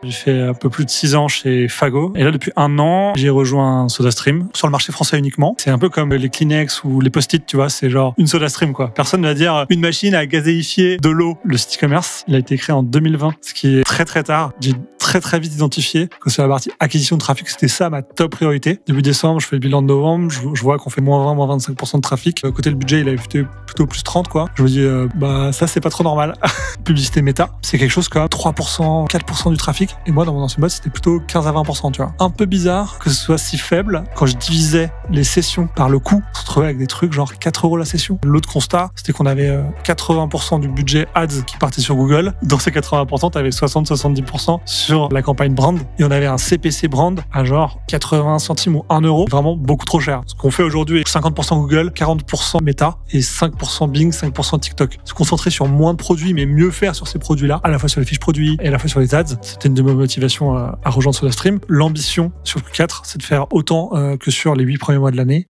J'ai fait un peu plus de 6 ans chez Fago. Et là, depuis 1 an, j'ai rejoint SodaStream sur le marché français uniquement. C'est un peu comme les Kleenex ou les Post-it, tu vois. C'est genre une SodaStream, quoi. Personne ne va dire une machine à gazéifier de l'eau. Le site e-commerce, il a été créé en 2020, ce qui est très très tard. J'ai très vite identifié que sur la partie acquisition de trafic, c'était ça ma top priorité. Début décembre, je fais le bilan de novembre, je vois qu'on fait moins 20, moins 25% de trafic. Côté le budget, il avait plutôt plus 30, quoi. Je me dis, ça c'est pas trop normal. Publicité méta, c'est quelque chose comme 3%, 4% du trafic. Et moi, dans mon ancienne boîte, c'était plutôt 15 à 20%, tu vois. Un peu bizarre que ce soit si faible. Quand je divisais les sessions par le coût, on se retrouvait avec des trucs genre 4 € la session. L'autre constat, c'était qu'on avait 80% du budget ads qui partait sur Google. Dans ces 80%, t'avais 60-70% sur la campagne brand. Et on avait un CPC brand à genre 80 centimes ou 1 €. Vraiment beaucoup trop cher. Ce qu'on fait aujourd'hui est 50% Google, 40% Meta et 5% Bing, 5% TikTok. Se concentrer sur moins de produits, mais mieux faire sur ces produits-là, à la fois sur les fiches produits et à la fois sur les ads. C'était une de mes motivations à rejoindre SodaStream. L'ambition sur Q4, c'est de faire autant que sur les 8 premiers mois de l'année.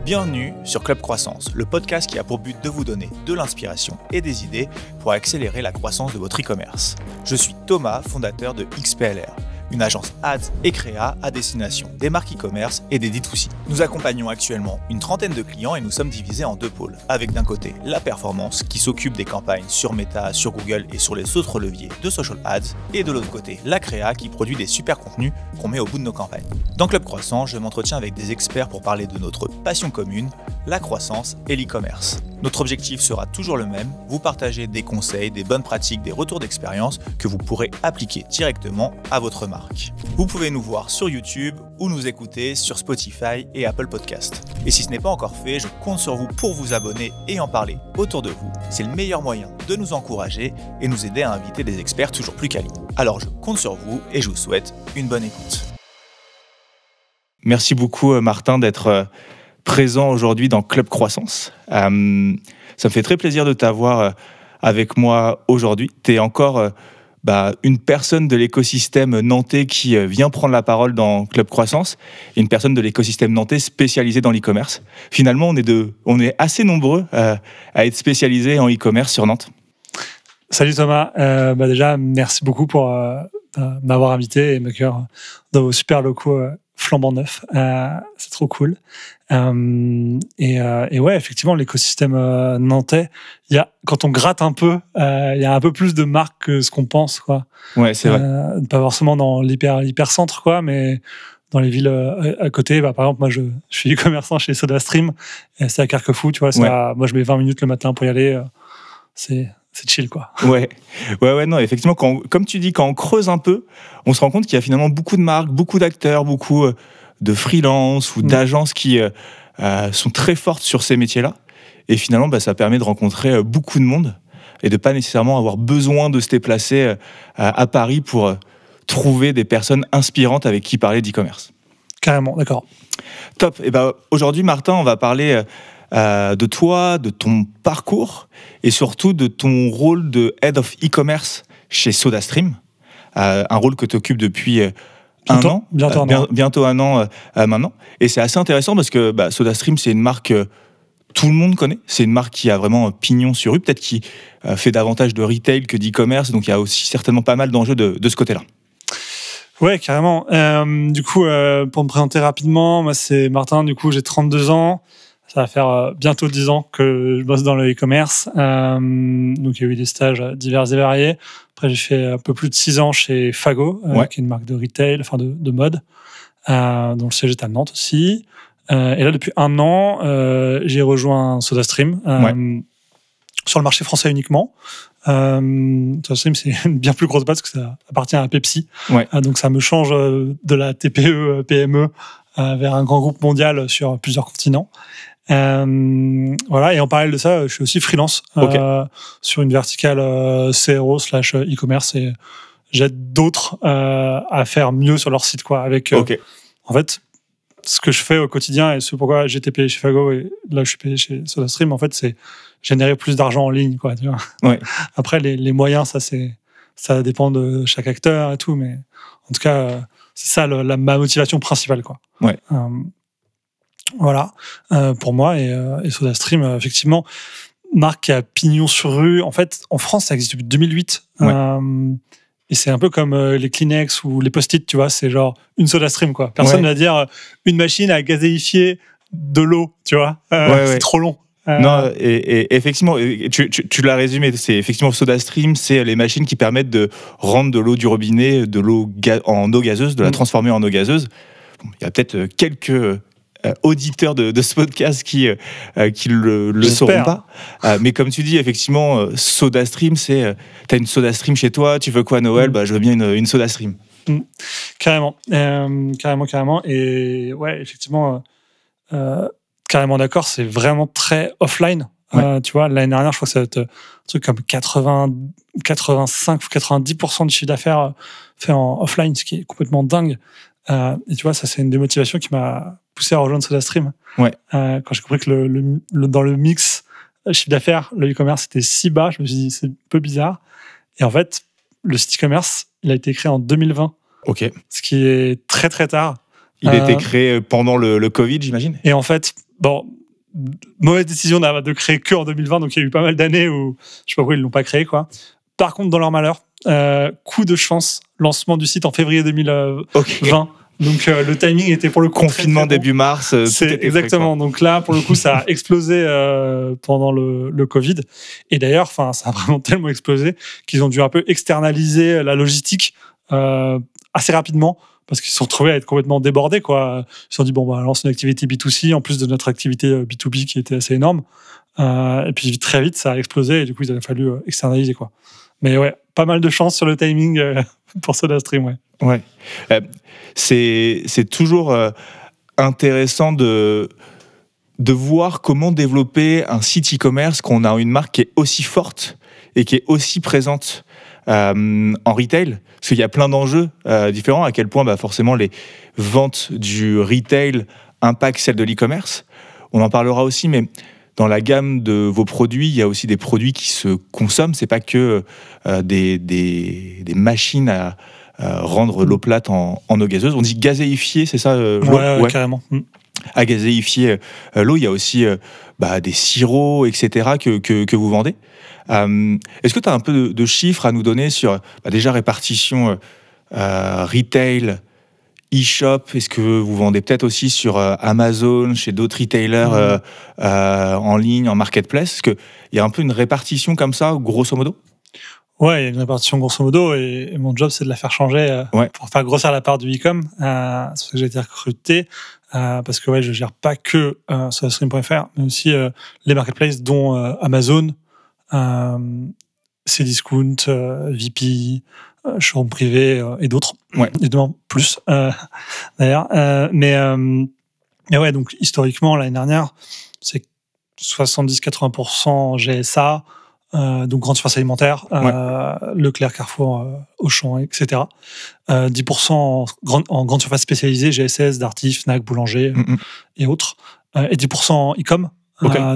Bienvenue sur Club Croissance, le podcast qui a pour but de vous donner de l'inspiration et des idées pour accélérer la croissance de votre e-commerce. Je suis Thomas, fondateur de XPLR, une agence ads et créa à destination des marques e-commerce et des D2C. Nous accompagnons actuellement une trentaine de clients et nous sommes divisés en 2 pôles, avec d'un côté la performance qui s'occupe des campagnes sur Meta, sur Google et sur les autres leviers de social ads, et de l'autre côté la créa qui produit des super contenus qu'on met au bout de nos campagnes. Dans Club Croissance, je m'entretiens avec des experts pour parler de notre passion commune, la croissance et l'e-commerce. Notre objectif sera toujours le même, vous partager des conseils, des bonnes pratiques, des retours d'expérience que vous pourrez appliquer directement à votre marque. Vous pouvez nous voir sur YouTube ou nous écouter sur Spotify et Apple Podcast. Et si ce n'est pas encore fait, je compte sur vous pour vous abonner et en parler autour de vous. C'est le meilleur moyen de nous encourager et nous aider à inviter des experts toujours plus quali. Alors je compte sur vous et je vous souhaite une bonne écoute. Merci beaucoup Martin d'être présent aujourd'hui dans Club Croissance. Ça me fait très plaisir de t'avoir avec moi aujourd'hui. Tu es encore une personne de l'écosystème nantais qui vient prendre la parole dans Club Croissance et une personne de l'écosystème nantais spécialisée dans l'e-commerce. Finalement, on est assez nombreux à être spécialisés en e-commerce sur Nantes. Salut Thomas. Déjà, merci beaucoup pour m'avoir invité et m'accueillir dans vos super locaux flambant neuf. C'est trop cool. Et ouais, effectivement, l'écosystème nantais, quand on gratte un peu, il y a un peu plus de marques que ce qu'on pense, quoi. Ouais, c'est vrai. Pas forcément dans l'hypercentre, quoi, mais dans les villes à côté. Par exemple, moi, je suis e-commerçant chez SodaStream. C'est à Carquefou, tu vois. Moi, je mets 20 minutes le matin pour y aller. C'est chill, quoi. Ouais, non, effectivement, comme tu dis, quand on creuse un peu, on se rend compte qu'il y a finalement beaucoup de marques, beaucoup d'acteurs, beaucoup de freelance ou d'agences qui sont très fortes sur ces métiers-là. Et finalement, ça permet de rencontrer beaucoup de monde et de pas nécessairement avoir besoin de se déplacer à Paris pour trouver des personnes inspirantes avec qui parler d'e-commerce. Carrément, d'accord. Top. Et aujourd'hui, Martin, on va parler de toi, de ton parcours et surtout de ton rôle de Head of E-commerce chez SodaStream, un rôle que tu occupes depuis bientôt un an maintenant. Et c'est assez intéressant parce que SodaStream, c'est une marque tout le monde connaît. C'est une marque qui a vraiment un pignon sur rue, peut-être qui fait davantage de retail que d'e-commerce, donc il y a aussi certainement pas mal d'enjeux de ce côté-là. Ouais, carrément. Du coup, pour me présenter rapidement, moi c'est Martin, du coup j'ai 32 ans. Ça va faire bientôt 10 ans que je bosse dans le e-commerce. Donc, il y a eu des stages divers et variés. Après, j'ai fait un peu plus de 6 ans chez Fago, qui est une marque de retail, enfin de mode, dont le siège est à Nantes aussi. Et là, depuis 1 an, j'ai rejoint SodaStream sur le marché français uniquement. SodaStream, c'est une bien plus grosse boîte parce que ça appartient à Pepsi. Donc, ça me change de la TPE, PME vers un grand groupe mondial sur plusieurs continents. Voilà, et en parallèle de ça, je suis aussi freelance sur une verticale CRO/e-commerce et j'aide d'autres à faire mieux sur leur site, quoi. Avec en fait, ce que je fais au quotidien et ce pourquoi j'étais payé chez Fago et là je suis payé chez SodaStream, en fait, c'est générer plus d'argent en ligne, quoi. Tu vois. Après, les moyens, ça dépend de chaque acteur et tout, mais en tout cas, c'est ça ma motivation principale, quoi. Voilà, pour moi et SodaStream, effectivement, marque qui a pignon sur rue. En fait, en France, ça existe depuis 2008. Ouais. Et c'est un peu comme les Kleenex ou les Post-it, tu vois. C'est genre une SodaStream, quoi. Personne ne va dire une machine à gazéifier de l'eau, tu vois. C'est trop long. Non, et effectivement, tu l'as résumé, c'est effectivement SodaStream, c'est les machines qui permettent de rendre de l'eau du robinet, de l'eau en eau gazeuse, de la transformer en eau gazeuse. Bon, il y a peut-être quelques auditeurs de ce podcast qui le sauront pas. Mais comme tu dis, effectivement, SodaStream, c'est t'as une SodaStream chez toi, tu veux quoi à Noël? Je veux bien une SodaStream. Carrément. Et ouais, effectivement, carrément d'accord, c'est vraiment très offline. Tu vois, l'année dernière, je crois que ça va être un truc comme 85 ou 90% du chiffre d'affaires fait en offline, ce qui est complètement dingue. Et tu vois, ça, c'est une des motivations qui m'a poussé à rejoindre SodaStream. Quand j'ai compris que dans le mix chiffre d'affaires, le e-commerce était si bas, je me suis dit, c'est un peu bizarre. Et en fait, le site e-commerce, il a été créé en 2020. Ok. Ce qui est très, très tard. Il a été créé pendant le Covid, j'imagine. Et en fait, mauvaise décision de créer que en 2020, donc il y a eu pas mal d'années où je sais pas pourquoi ils l'ont pas créé, quoi. Par contre, dans leur malheur, coup de chance, lancement du site en février 2020. Donc le timing était pour le confinement début mars. C'est exactement. Donc là, pour le coup, ça a explosé pendant le Covid. Et d'ailleurs, ça a vraiment tellement explosé qu'ils ont dû un peu externaliser la logistique assez rapidement. Parce qu'ils se sont retrouvés à être complètement débordés, quoi. Ils se sont dit, on lance une activité B2C en plus de notre activité B2B qui était assez énorme. Et puis très vite, ça a explosé et du coup, il a fallu externaliser, quoi. Mais ouais, pas mal de chance sur le timing pour SodaStream, ouais. C'est toujours intéressant de voir comment développer un site e-commerce quand on a une marque qui est aussi forte et qui est aussi présente en retail, parce qu'il y a plein d'enjeux différents, à quel point forcément les ventes du retail impactent celles de l'e-commerce. On en parlera aussi, mais dans la gamme de vos produits, il y a aussi des produits qui se consomment. C'est pas que des machines à rendre l'eau plate en eau gazeuse. On dit gazéifier, c'est ça ouais, carrément. À gazéifier l'eau, il y a aussi des sirops, etc. que vous vendez. Est-ce que tu as un peu de chiffres à nous donner sur déjà répartition retail, e-shop? Est-ce que vous vendez peut-être aussi sur Amazon, chez d'autres retailers en ligne, en marketplace? Est-ce qu'il y a un peu une répartition comme ça, grosso modo? Ouais, il y a une répartition grosso modo et mon job, c'est de la faire changer pour faire grossir la part du e-com. C'est pour ça que j'ai été recruté. Parce que je gère pas que SodaStream.fr, mais aussi les marketplaces dont Amazon, Cdiscount, VP, Showroom Privé et d'autres. Évidemment, plus d'ailleurs. Mais ouais, donc historiquement, l'année dernière, c'est 70-80% GSA, donc grande surface alimentaire, Leclerc, Carrefour, Auchan, etc. 10% en grande surface spécialisée, GSS, Darty, Fnac, Boulanger et autres. Et 10% en e-com,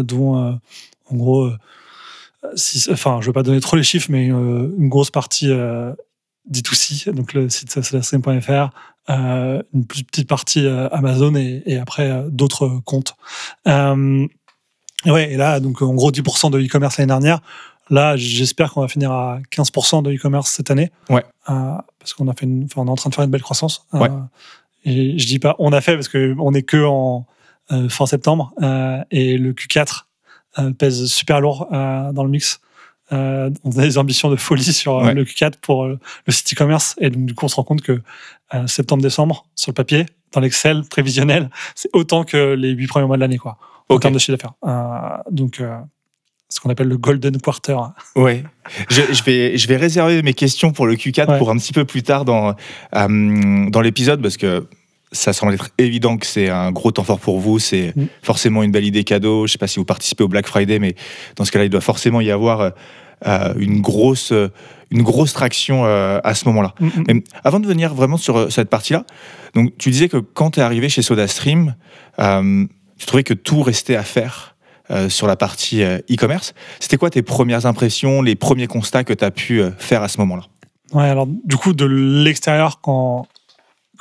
dont en gros, je ne vais pas donner trop les chiffres, mais une grosse partie D2C, donc le site SodaStream.fr, une plus petite partie Amazon et après d'autres comptes. Et là, donc en gros 10% de e-commerce l'année dernière. Là, j'espère qu'on va finir à 15% de e-commerce cette année. Parce qu'on on est en train de faire une belle croissance. Et je dis pas on a fait parce qu'on est que en fin septembre et le Q4 pèse super lourd dans le mix. On a des ambitions de folie sur le Q4 pour le site e-commerce et donc du coup on se rend compte que septembre-décembre sur le papier, dans l'Excel prévisionnel, c'est autant que les 8 premiers mois de l'année, quoi, en termes de chiffre d'affaires. Donc ce qu'on appelle le golden quarter. Ouais. Je vais réserver mes questions pour le Q4 pour un petit peu plus tard dans l'épisode, parce que ça semble être évident que c'est un gros temps fort pour vous. C'est forcément une belle idée cadeau. Je ne sais pas si vous participez au Black Friday, mais dans ce cas-là, il doit forcément y avoir une grosse traction à ce moment-là. Mais avant de venir vraiment sur cette partie-là, donc, tu disais que quand tu es arrivé chez SodaStream, tu trouvais que tout restait à faire sur la partie e-commerce. C'était quoi tes premières impressions, les premiers constats que tu as pu faire à ce moment-là? Ouais, alors du coup, de l'extérieur, quand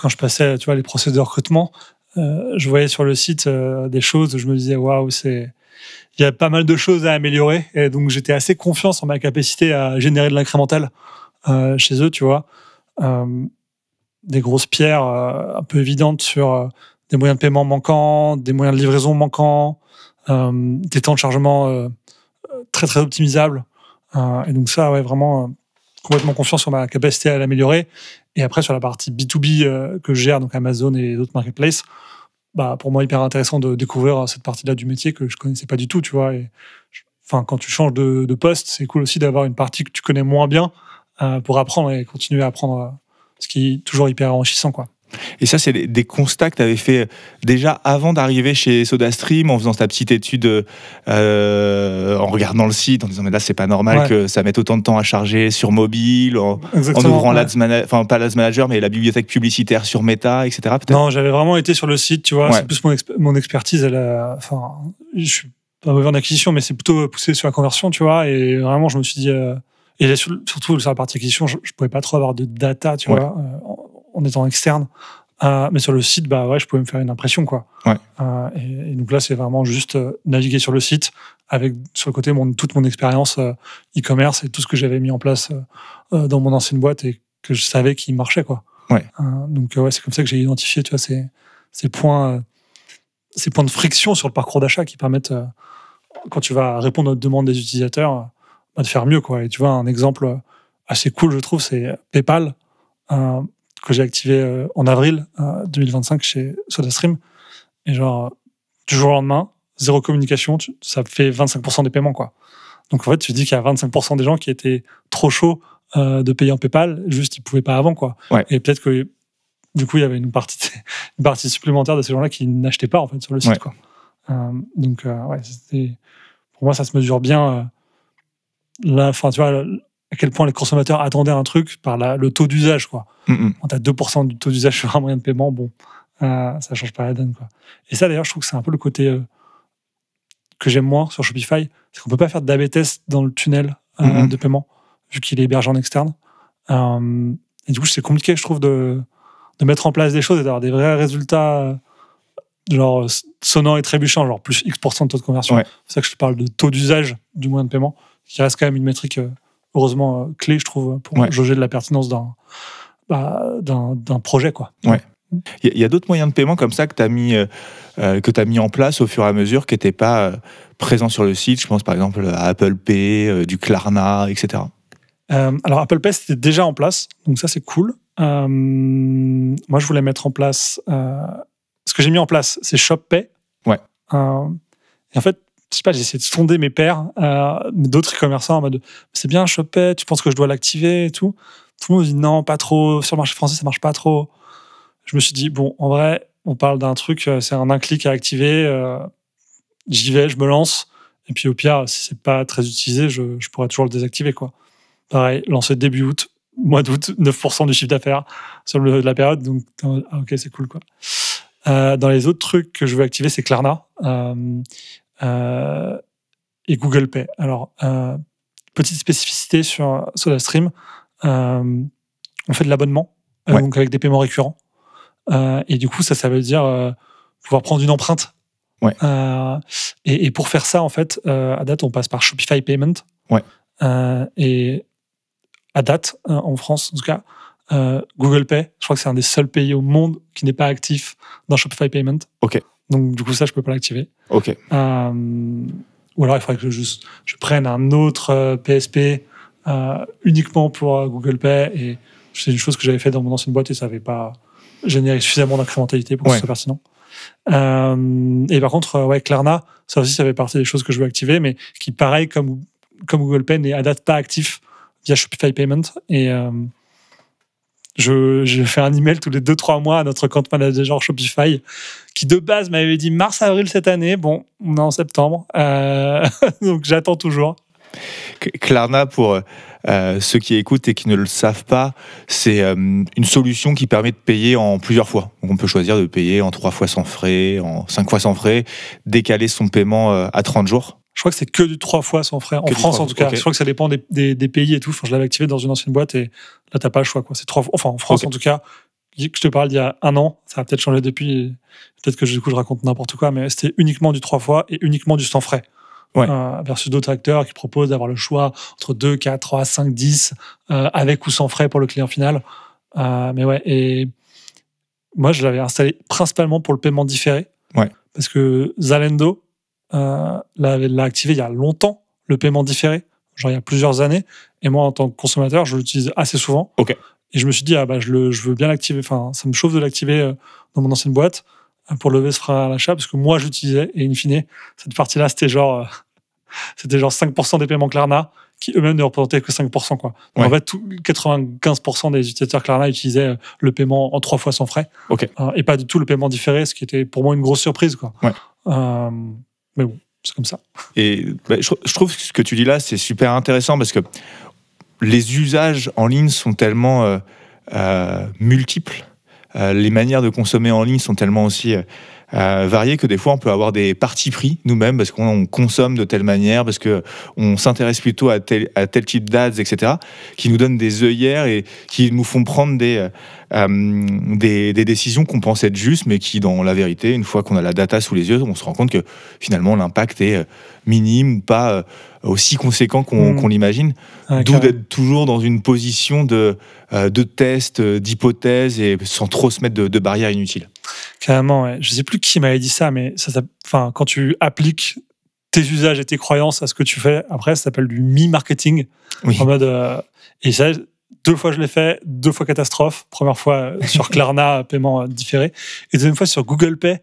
je passais, tu vois, les processus de recrutement, je voyais sur le site des choses où je me disais waouh, il y a pas mal de choses à améliorer, et donc j'étais assez confiant sur ma capacité à générer de l'incrémental chez eux, tu vois. Des grosses pierres un peu évidentes sur des moyens de paiement manquants, des moyens de livraison manquants, des temps de chargement très très optimisables. Et donc ça, ouais, vraiment complètement confiant sur ma capacité à l'améliorer. Et après, sur la partie B2B que je gère, donc Amazon et d'autres marketplaces, pour moi, hyper intéressant de découvrir cette partie-là du métier que je connaissais pas du tout, tu vois. Et quand tu changes de poste, c'est cool aussi d'avoir une partie que tu connais moins bien pour apprendre et continuer à apprendre, ce qui est toujours hyper enrichissant, quoi. Et ça, c'est des constats que tu avais fait déjà avant d'arriver chez SodaStream, en faisant ta petite étude, en regardant le site, en disant mais là, c'est pas normal que ça mette autant de temps à charger sur mobile, en ouvrant pas l'Ads Manager, mais la bibliothèque publicitaire sur Meta, etc. Peut-être. Non, j'avais vraiment été sur le site, tu vois. C'est plus mon expertise. Je suis pas mauvais en acquisition, mais c'est plutôt poussé sur la conversion, tu vois. Et vraiment, je me suis dit, et là, surtout sur la partie acquisition, je pouvais pas trop avoir de data, tu vois, en étant externe. Mais sur le site, je pouvais me faire une impression, quoi. Et donc là, c'est vraiment juste naviguer sur le site avec, sur le côté, toute mon expérience e-commerce et tout ce que j'avais mis en place dans mon ancienne boîte et que je savais qu'il marchait, quoi. Donc, c'est comme ça que j'ai identifié, tu vois, ces points de friction sur le parcours d'achat qui permettent, quand tu vas répondre aux demandes des utilisateurs, de faire mieux, quoi. Et tu vois, un exemple assez cool, je trouve, c'est PayPal, que j'ai activé en avril 2025 chez SodaStream. Et genre, du jour au lendemain, zéro communication, ça fait 25% des paiements, quoi. Donc en fait, tu te dis qu'il y a 25% des gens qui étaient trop chauds de payer en PayPal, juste ils pouvaient pas avant, quoi. Et peut-être que du coup, il y avait une partie supplémentaire de ces gens-là qui n'achetaient pas, en fait, sur le site, quoi. Donc pour moi, ça se mesure bien là, tu vois, à quel point les consommateurs attendaient un truc par le taux d'usage, quoi. Quand tu as 2% du taux d'usage sur un moyen de paiement, ça change pas la donne, quoi. Et ça, d'ailleurs, je trouve que c'est un peu le côté que j'aime moins sur Shopify, c'est qu'on peut pas faire d'A/B test dans le tunnel de paiement, vu qu'il est hébergé en externe. Et du coup, c'est compliqué, je trouve, de mettre en place des choses et d'avoir des vrais résultats genre sonnants et trébuchants, genre plus X% de taux de conversion. C'est ça que je te parle de taux d'usage du moyen de paiement, qui reste quand même une métrique heureusement clé, je trouve, pour jauger de la pertinence d'un projet, quoi. Il y a d'autres moyens de paiement comme ça que tu as mis en place au fur et à mesure qui n'étaient pas présents sur le site. Je pense par exemple à Apple Pay, du Klarna, etc. Alors Apple Pay, c'était déjà en place, donc ça c'est cool. Moi, je voulais mettre en place... ce que j'ai mis en place, c'est ShopPay. Et en fait, je sais pas, j'ai essayé de sonder mes pairs, d'autres e-commerçants en mode c'est bien ShopPay, tu penses que je dois l'activer et tout. Tout le monde dit non, pas trop. Sur le marché français, ça marche pas trop. Je me suis dit, bon, en vrai, on parle d'un truc, c'est un clic à activer. J'y vais, je me lance. Et puis au pire, si c'est pas très utilisé, je pourrais toujours le désactiver, quoi. Pareil, lancé début août, mois d'août, 9% du chiffre d'affaires sur la période. Donc, ok, c'est cool, quoi. Dans les autres trucs que je veux activer, c'est Klarna et Google Pay. Alors, petite spécificité sur SodaStream, on fait de l'abonnement, donc avec des paiements récurrents. Et du coup, ça veut dire pouvoir prendre une empreinte. Et pour faire ça, en fait, à date, on passe par Shopify Payment. Et à date, en France, en tout cas, Google Pay, je crois que c'est un des seuls pays au monde qui n'est pas actif dans Shopify Payment. Donc, du coup, ça, je peux pas l'activer. Ou alors, il faudrait que je prenne un autre PSP uniquement pour Google Pay. Et c'est une chose que j'avais fait dans mon ancienne boîte et ça n'avait pas généré suffisamment d'incrémentalité pour que ce soit pertinent. Et par contre, Klarna, ça aussi, ça fait partie des choses que je veux activer, mais qui, pareil, comme Google Pay, n'est à date pas actif via Shopify Payment. Et je fais un email tous les 2-3 mois à notre compte manager Shopify qui de base m'avait dit mars-avril cette année. Bon, on est en septembre, donc j'attends toujours. Klarna, pour ceux qui écoutent et qui ne le savent pas, c'est une solution qui permet de payer en plusieurs fois. Donc on peut choisir de payer en 3 fois sans frais, en 5 fois sans frais, décaler son paiement à 30 jours. Je crois que c'est que du 3 fois sans frais. En France, en tout cas. Je crois que ça dépend des pays et tout. Enfin, je l'avais activé dans une ancienne boîte et là, t'as pas le choix, quoi. C'est 3 fois. Enfin, en France, en tout cas, je te parle d'il y a 1 an, ça a peut-être changé depuis, peut-être que du coup je raconte n'importe quoi, mais c'était uniquement du 3 fois et uniquement du sans frais. Ouais. Versus d'autres acteurs qui proposent d'avoir le choix entre 2, 4, 3, 5, 10, avec ou sans frais pour le client final. Mais ouais, et moi je l'avais installé principalement pour le paiement différé. Ouais. Parce que Zalando l'a activé il y a longtemps, le paiement différé, genre il y a plusieurs années. Et moi, en tant que consommateur, je l'utilise assez souvent. Ok. Et je me suis dit, je veux bien l'activer. Enfin, ça me chauffe de l'activer dans mon ancienne boîte pour lever ce frein à l'achat, parce que moi, je l'utilisais. Et in fine, cette partie-là, c'était genre 5% des paiements Klarna, qui eux-mêmes ne représentaient que 5%. Quoi. Donc, en fait, 95% des utilisateurs Klarna utilisaient le paiement en 3 fois sans frais. Ok. Et pas du tout le paiement différé, ce qui était pour moi une grosse surprise. Quoi. Ouais. Mais bon, c'est comme ça. Et je trouve que ce que tu dis là, c'est super intéressant parce que les usages en ligne sont tellement multiples. Les manières de consommer en ligne sont tellement aussi variées que des fois on peut avoir des partis pris nous-mêmes parce qu'on consomme de telle manière, parce qu'on s'intéresse plutôt à tel type d'ads, etc., qui nous donnent des œillères et qui nous font prendre des décisions qu'on pense être justes, mais qui, dans la vérité, une fois qu'on a la data sous les yeux, on se rend compte que finalement l'impact est minime ou pas aussi conséquent qu'on l'imagine. D'où d'être toujours dans une position de test, d'hypothèse, et sans trop se mettre de barrières inutiles. Carrément, ouais. Je ne sais plus qui m'avait dit ça, mais quand tu appliques tes usages et tes croyances à ce que tu fais, après, ça s'appelle du me-marketing. Oui. En mode, et ça, 2 fois je l'ai fait, 2 fois catastrophe. Première fois sur Klarna, paiement différé. Et deuxième fois sur Google Pay,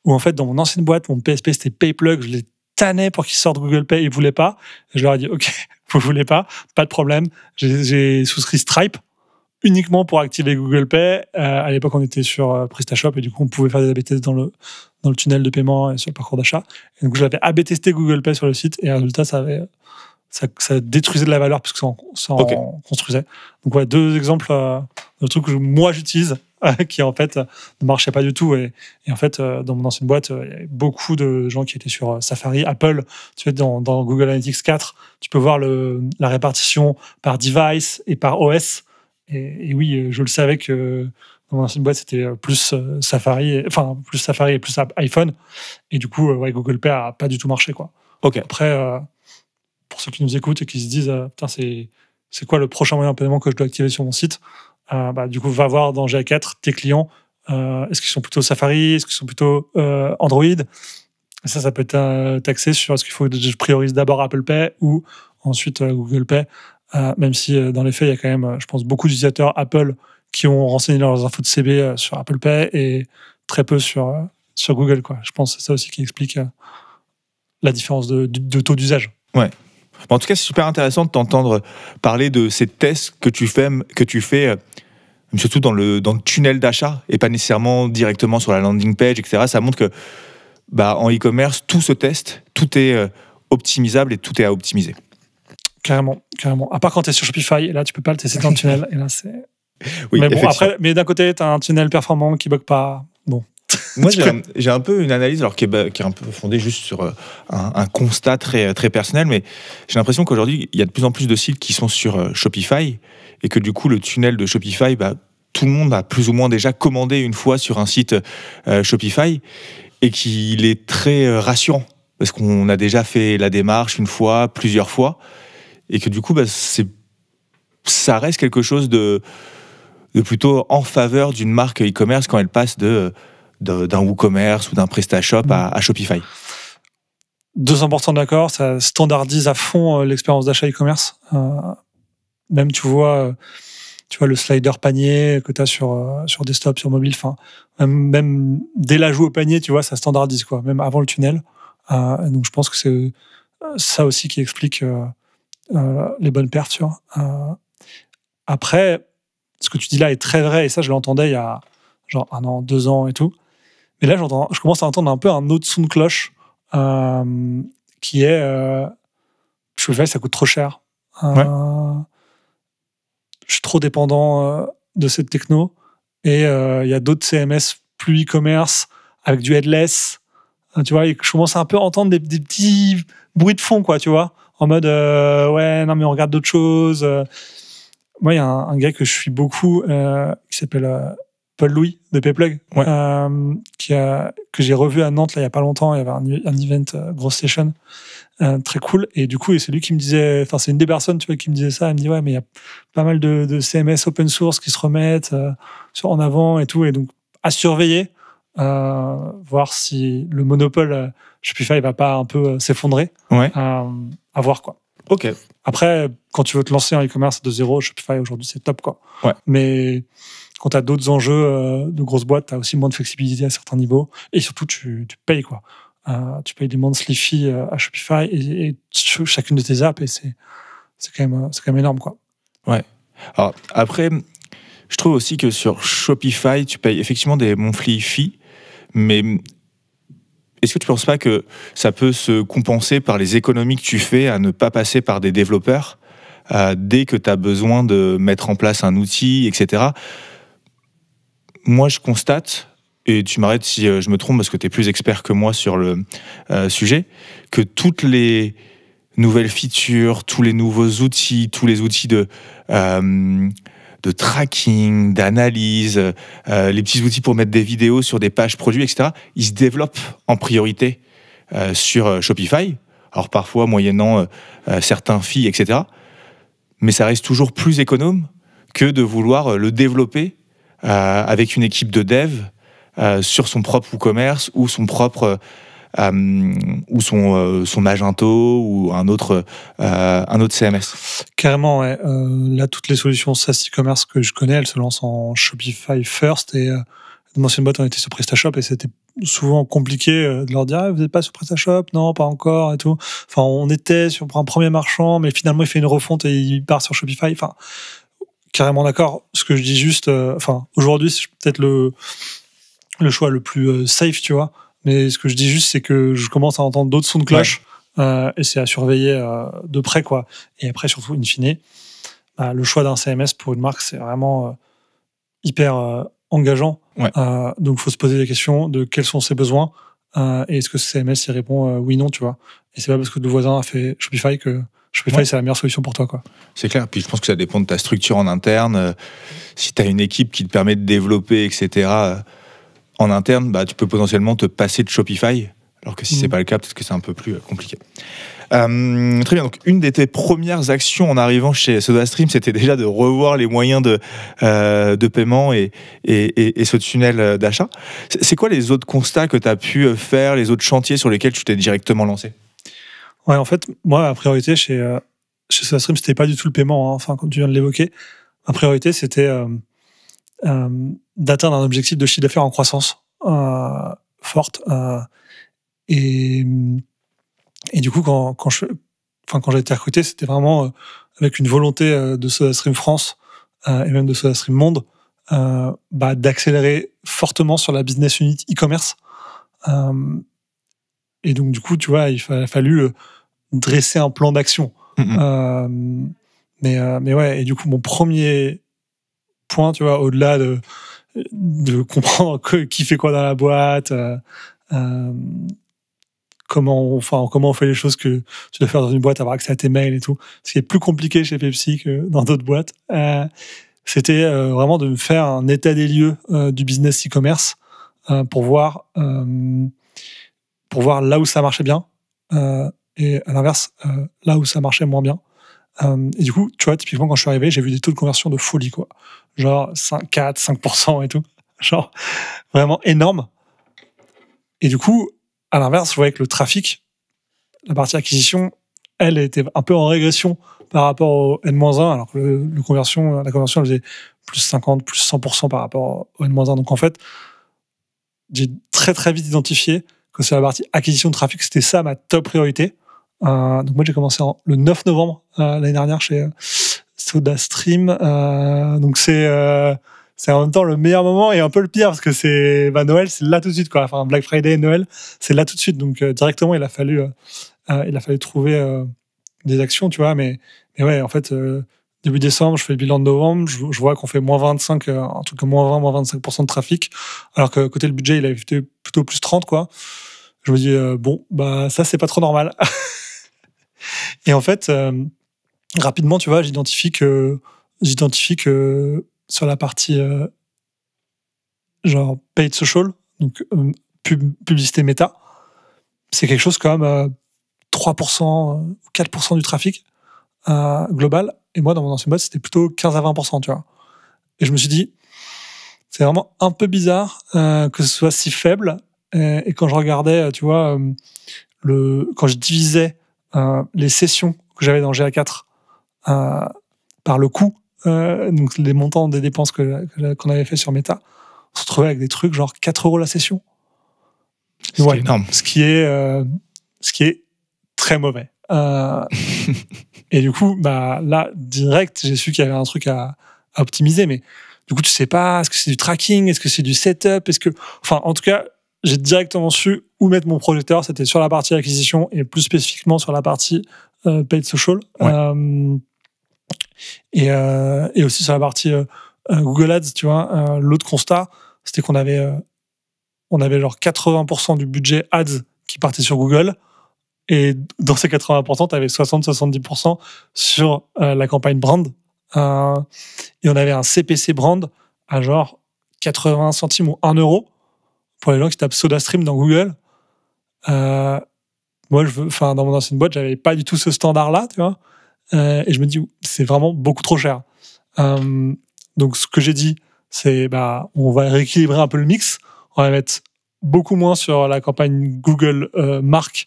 où en fait, dans mon ancienne boîte, mon PSP, c'était PayPlug, je l'ai tanné pour qu'ils sortent Google Pay, ils ne voulaient pas. Et je leur ai dit, OK, vous ne voulez pas de problème. J'ai souscrit Stripe uniquement pour activer Google Pay. À l'époque, on était sur PrestaShop et du coup, on pouvait faire des A/B tests dans le tunnel de paiement et sur le parcours d'achat. Et donc, j'avais A/B testé Google Pay sur le site et résultat, ça détruisait de la valeur parce que ça en construisait. Donc, ouais, 2 exemples de trucs que moi, j'utilise qui, en fait, ne marchaient pas du tout. Et en fait, dans mon ancienne boîte, il y avait beaucoup de gens qui étaient sur Safari, Apple. Tu sais, dans Google Analytics 4, tu peux voir la répartition par device et par OS. Et oui, je le savais que dans mon ancienne boîte, c'était plus Safari et plus iPhone. Et du coup, Google Pay a pas du tout marché, quoi. Ok. Après, pour ceux qui nous écoutent et qui se disent putain, c'est quoi le prochain moyen de paiement que je dois activer sur mon site, du coup, va voir dans GA4 tes clients. Est-ce qu'ils sont plutôt Safari? Est-ce qu'ils sont plutôt Android? Et ça peut être taxé sur est-ce qu'il faut que je priorise d'abord Apple Pay ou ensuite Google Pay. Même si dans les faits, il y a quand même, je pense, beaucoup d'utilisateurs Apple qui ont renseigné leurs infos de CB sur Apple Pay et très peu sur Google, quoi. Je pense que c'est ça aussi qui explique la différence de taux d'usage. Ouais. En tout cas, c'est super intéressant de t'entendre parler de ces tests que tu fais surtout dans le tunnel d'achat et pas nécessairement directement sur la landing page, etc. Ça montre que en e-commerce, tout se teste, tout est optimisable et tout est à optimiser. Carrément. À part quand tu es sur Shopify, et là, tu peux pas le tester dans le tunnel. Et là, c'est... Oui, mais bon, après, d'un côté, tu as un tunnel performant qui bug pas. Bon. Moi, j'ai un peu une analyse qui est un peu fondée juste sur un constat très, très personnel, mais j'ai l'impression qu'aujourd'hui, il y a de plus en plus de sites qui sont sur Shopify et que du coup, le tunnel de Shopify, tout le monde a plus ou moins déjà commandé une fois sur un site Shopify et qu'il est très rassurant parce qu'on a déjà fait la démarche une fois, plusieurs fois, et que du coup, ça reste quelque chose de plutôt en faveur d'une marque e-commerce quand elle passe d'un WooCommerce ou d'un PrestaShop à Shopify. 200% d'accord, ça standardise à fond l'expérience d'achat e-commerce. Même tu vois le slider panier que tu as sur desktop, sur mobile, même dès l'ajout au panier, tu vois, ça standardise, quoi, même avant le tunnel. Donc je pense que c'est ça aussi qui explique les bonnes perfs. Après, ce que tu dis là est très vrai, et ça je l'entendais il y a genre 1 an, 2 ans et tout. Mais là, je commence à entendre un peu un autre son de cloche qui est Shopify, ça coûte trop cher. Ouais. Je suis trop dépendant de cette techno. Et il y a d'autres CMS plus e-commerce avec du headless. Tu vois, et je commence à un peu entendre des petits bruits de fond, quoi, tu vois, en mode ouais, non, mais on regarde d'autres choses. Moi, il y a un gars que je suis beaucoup qui s'appelle Paul Louis de Payplug, Ouais. que j'ai revu à Nantes là, il y a pas longtemps. Il y avait un event Gross Station très cool. Et du coup, c'est lui qui me disait, enfin, c'est une des personnes, tu vois, qui me disait ça. Elle me dit, ouais, mais il y a pas mal de CMS open source qui se remettent en avant et tout. Et donc, à surveiller, voir si le monopole Shopify va pas un peu s'effondrer. Ouais. À voir, quoi. Ok. Après, quand tu veux te lancer en e-commerce de zéro, Shopify aujourd'hui, c'est top, quoi. Ouais. Mais quand tu as d'autres enjeux de grosses boîtes, tu as aussi moins de flexibilité à certains niveaux. Et surtout, tu payes, quoi. Tu payes des monthly fees à Shopify et chacune de tes apps, et c'est quand même énorme, quoi. Ouais. Alors, après, je trouve aussi que sur Shopify, tu payes effectivement des monthly fees, mais est-ce que tu ne penses pas que ça peut se compenser par les économies que tu fais à ne pas passer par des développeurs dès que tu as besoin de mettre en place un outil, etc. Moi, je constate, et tu m'arrêtes si je me trompe parce que tu es plus expert que moi sur le sujet, que toutes les nouvelles features, tous les nouveaux outils, tous les outils de tracking, d'analyse, les petits outils pour mettre des vidéos sur des pages produits, etc., ils se développent en priorité sur Shopify. Alors parfois, moyennant certains fees, etc. Mais ça reste toujours plus économe que de vouloir le développer avec une équipe de dev sur son propre WooCommerce ou son propre ou son Magento ou un autre CMS. Carrément, ouais. Là, toutes les solutions SaaS e-commerce que je connais, elles se lancent en Shopify first. Et mon ancienne boîte, on était sur PrestaShop et c'était souvent compliqué de leur dire ah, vous n'êtes pas sur PrestaShop, non, pas encore et tout. Enfin, on était sur un premier marchand, mais finalement, il fait une refonte et il part sur Shopify. Enfin, carrément d'accord. Ce que je dis juste, aujourd'hui, c'est peut-être le choix le plus safe, tu vois. Mais ce que je dis juste, c'est que je commence à entendre d'autres sons de cloche, et c'est à surveiller de près, quoi. Et après, surtout, in fine, le choix d'un CMS pour une marque, c'est vraiment hyper engageant. Ouais. Donc, il faut se poser la question de quels sont ses besoins et est-ce que ce CMS y répond oui, non, tu vois. Et c'est pas parce que le voisin a fait Shopify que Shopify, c'est la meilleure solution pour toi, quoi. C'est clair. Puis je pense que ça dépend de ta structure en interne. Si tu as une équipe qui te permet de développer, etc., en interne, tu peux potentiellement te passer de Shopify. Alors que si c'est pas le cas, peut-être que c'est un peu plus compliqué. Très bien. Donc, une de tes premières actions en arrivant chez SodaStream, c'était déjà de revoir les moyens de paiement et ce tunnel d'achat. C'est quoi les autres constats que tu as pu faire, les autres chantiers sur lesquels tu t'es directement lancé ? Ouais, en fait, moi, ma priorité chez SodaStream, c'était pas du tout le paiement. Enfin, comme tu viens de l'évoquer, ma priorité, c'était d'atteindre un objectif de chiffre d'affaires en croissance forte. Et du coup, quand j'ai été recruté, c'était vraiment avec une volonté de SodaStream France et même de SodaStream Monde d'accélérer fortement sur la business unit e-commerce. Et donc, du coup, tu vois, il a fallu dresser un plan d'action. Mais ouais, et du coup, mon premier point, tu vois, au-delà de comprendre qui fait quoi dans la boîte, comment on fait les choses que tu dois faire dans une boîte, avoir accès à tes mails et tout. Ce qui est plus compliqué chez Pepsi que dans d'autres boîtes. C'était vraiment de me faire un état des lieux du business e-commerce pour voir là où ça marchait bien et à l'inverse, là où ça marchait moins bien. Et du coup, tu vois, typiquement, quand je suis arrivé, j'ai vu des taux de conversion de folie, quoi. Genre 4-5% et tout. Genre vraiment énorme. Et du coup, à l'inverse, je voyais que le trafic, la partie acquisition, elle était un peu en régression par rapport au N-1, alors que la conversion, elle faisait plus 50, plus 100% par rapport au N-1. Donc en fait, j'ai très très vite identifié que sur la partie acquisition de trafic, c'était ça ma top priorité. Donc moi, j'ai commencé le 9 novembre l'année dernière chez SodaStream. Donc c'est en même temps le meilleur moment et un peu le pire parce que c'est Noël, c'est là tout de suite, quoi. Enfin, Black Friday et Noël, c'est là tout de suite. Donc directement, il a fallu trouver des actions, tu vois. Mais ouais, en fait, début décembre, je fais le bilan de novembre, je vois qu'on fait moins 25, un truc comme moins 20, moins 25% de trafic, alors que côté le budget, il avait été plutôt plus 30, quoi. Je me dis, ça, c'est pas trop normal. Et en fait, rapidement, tu vois, j'identifie que sur la partie genre paid social, donc publicité méta, c'est quelque chose comme 3% ou 4% du trafic global. Et moi, dans mon ancienne boîte, c'était plutôt 15 à 20%, tu vois. Et je me suis dit, c'est vraiment un peu bizarre que ce soit si faible. Et quand je regardais, tu vois, quand je divisais les sessions que j'avais dans GA4 par le coût, donc les montants des dépenses qu'on avait fait sur Meta, on se retrouvait avec des trucs genre 4 € la session. C'est énorme. Ce qui est très mauvais. Et du coup, là, direct, j'ai su qu'il y avait un truc à optimiser, mais du coup, tu sais pas, est-ce que c'est du tracking, est-ce que c'est du setup, en tout cas, j'ai directement su où mettre mon projecteur. C'était sur la partie acquisition et plus spécifiquement sur la partie paid social. Ouais. Et aussi sur la partie Google Ads, tu vois. L'autre constat, c'était qu'on avait genre 80% du budget Ads qui partait sur Google. Et dans ces 80%, tu avais 60-70% sur la campagne brand. Et on avait un CPC brand à genre 80 centimes ou 1 € pour les gens qui tapent SodaStream dans Google. Moi, dans mon ancienne boîte, j'avais pas du tout ce standard-là, tu vois. Et je me dis, c'est vraiment beaucoup trop cher. Donc, ce que j'ai dit, c'est, on va rééquilibrer un peu le mix. On va mettre beaucoup moins sur la campagne Google marque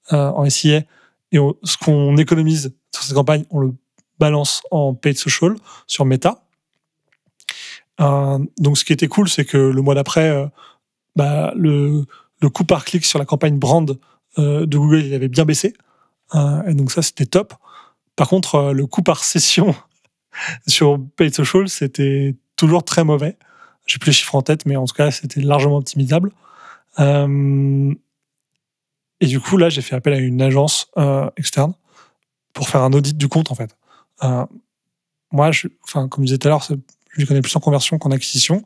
en SIA. Et ce qu'on économise sur cette campagne, on le balance en paid social sur Meta. Donc, ce qui était cool, c'est que le mois d'après, le coût par clic sur la campagne brand de Google, il avait bien baissé. Et donc, ça, c'était top. Par contre, le coût par session sur paid social, c'était toujours très mauvais. J'ai plus les chiffres en tête, mais en tout cas, c'était largement optimisable. Et du coup, là, j'ai fait appel à une agence externe pour faire un audit du compte, en fait. Moi, comme je disais tout à l'heure, je connais plus en conversion qu'en acquisition.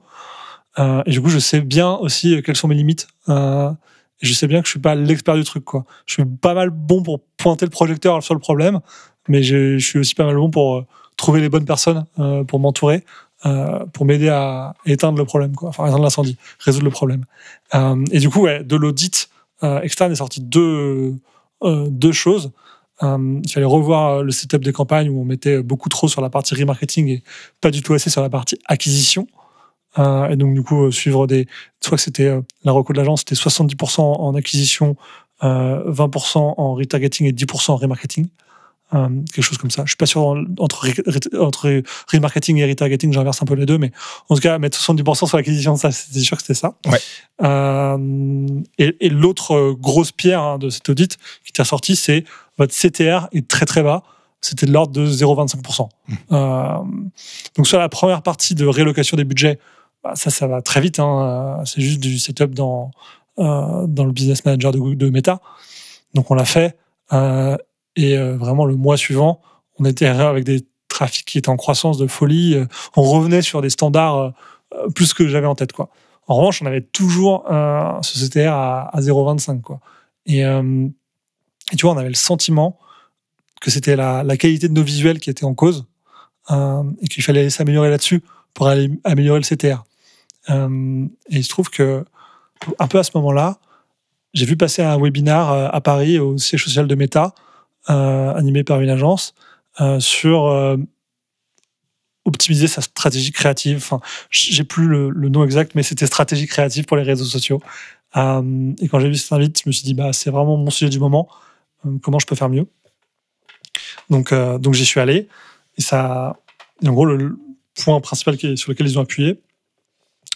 Et du coup, je sais bien aussi quelles sont mes limites. Et je sais bien que je suis pas l'expert du truc, quoi. Je suis pas mal bon pour pointer le projecteur sur le problème, mais je suis aussi pas mal bon pour trouver les bonnes personnes pour m'entourer, pour m'aider à éteindre le problème, quoi. Enfin, éteindre l'incendie, résoudre le problème. Et du coup, de l'audit externe est sorti deux choses. Il fallait revoir le setup des campagnes où on mettait beaucoup trop sur la partie remarketing et pas du tout assez sur la partie acquisition. Et donc, du coup, suivre soit que c'était la reco de l'agence, c'était 70% en acquisition, 20% en retargeting et 10% en remarketing. Quelque chose comme ça. Je suis pas sûr entre remarketing et retargeting, j'inverse un peu les deux, mais en tout cas, mettre 70% sur l'acquisition, ça, c'était sûr que c'était ça. Ouais. Et l'autre grosse pierre de cet audit qui était ressorti, c'est votre CTR est très très bas. C'était de l'ordre de 0,25%. Donc, sur la première partie de réallocation des budgets, ça va très vite. C'est juste du setup dans le business manager de Meta. Donc, on l'a fait. Et vraiment, le mois suivant, on était avec des trafics qui étaient en croissance de folie. On revenait sur des standards plus que j'avais en tête, quoi. En revanche, on avait toujours ce CTR à 0,25, quoi. Et tu vois, on avait le sentiment que c'était la qualité de nos visuels qui était en cause et qu'il fallait s'améliorer là-dessus pour aller améliorer le CTR. Et il se trouve que, un peu à ce moment-là, j'ai vu passer un webinar à Paris au siège social de Meta, animé par une agence, sur optimiser sa stratégie créative. Enfin, j'ai plus le nom exact, mais c'était stratégie créative pour les réseaux sociaux. Et quand j'ai vu cet invite, je me suis dit, c'est vraiment mon sujet du moment. Comment je peux faire mieux ? Donc j'y suis allé. Et en gros, le point principal sur lequel ils ont appuyé,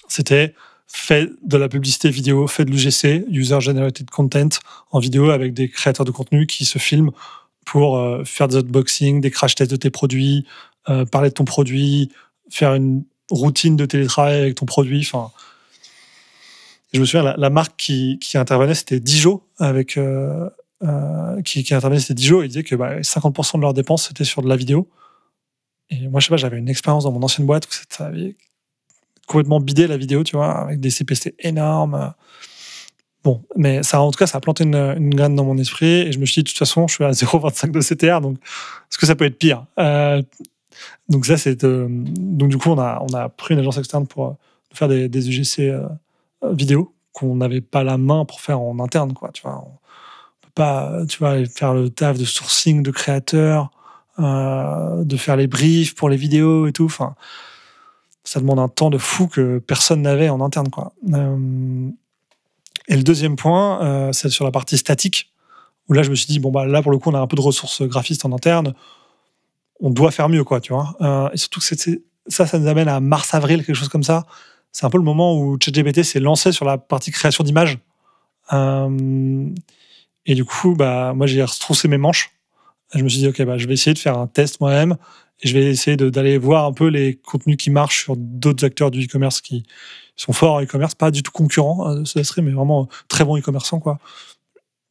c'était fait de la publicité vidéo, fait de l'UGC, User Generated Content, en vidéo avec des créateurs de contenu qui se filment pour faire des unboxings, des crash tests de tes produits, parler de ton produit, faire une routine de télétravail avec ton produit. Enfin, je me souviens, la marque qui intervenait, c'était Dijo, qui intervenait, c'était Dijo, et il disait que 50% de leurs dépenses, c'était sur de la vidéo. Et moi, je sais pas, j'avais une expérience dans mon ancienne boîte où ça avait complètement bidé la vidéo, tu vois, avec des CPC énormes. Bon, mais ça, en tout cas, ça a planté une graine dans mon esprit, et je me suis dit, de toute façon, je suis à 0,25 de CTR, donc est-ce que ça peut être pire ? Donc ça, donc du coup, on a pris une agence externe pour faire des UGC vidéo qu'on n'avait pas la main pour faire en interne, quoi. Tu vois, on peut pas, tu vois, aller faire le taf de sourcing de créateurs, de faire les briefs pour les vidéos et tout. Enfin, ça demande un temps de fou que personne n'avait en interne, quoi. Et le deuxième point, c'est sur la partie statique, où là, je me suis dit, bon, bah, là, pour le coup, on a un peu de ressources graphistes en interne. On doit faire mieux, quoi, tu vois. Et surtout que ça nous amène à mars-avril, quelque chose comme ça. C'est un peu le moment où ChatGPT s'est lancé sur la partie création d'images. Et du coup, bah, moi, j'ai retroussé mes manches. Je me suis dit, OK, bah, je vais essayer de faire un test moi-même et je vais essayer d'aller voir un peu les contenus qui marchent sur d'autres acteurs du e-commerce qui sont forts en e-commerce, pas du tout concurrents de SodaStream, mais vraiment très bons e-commerçants, quoi.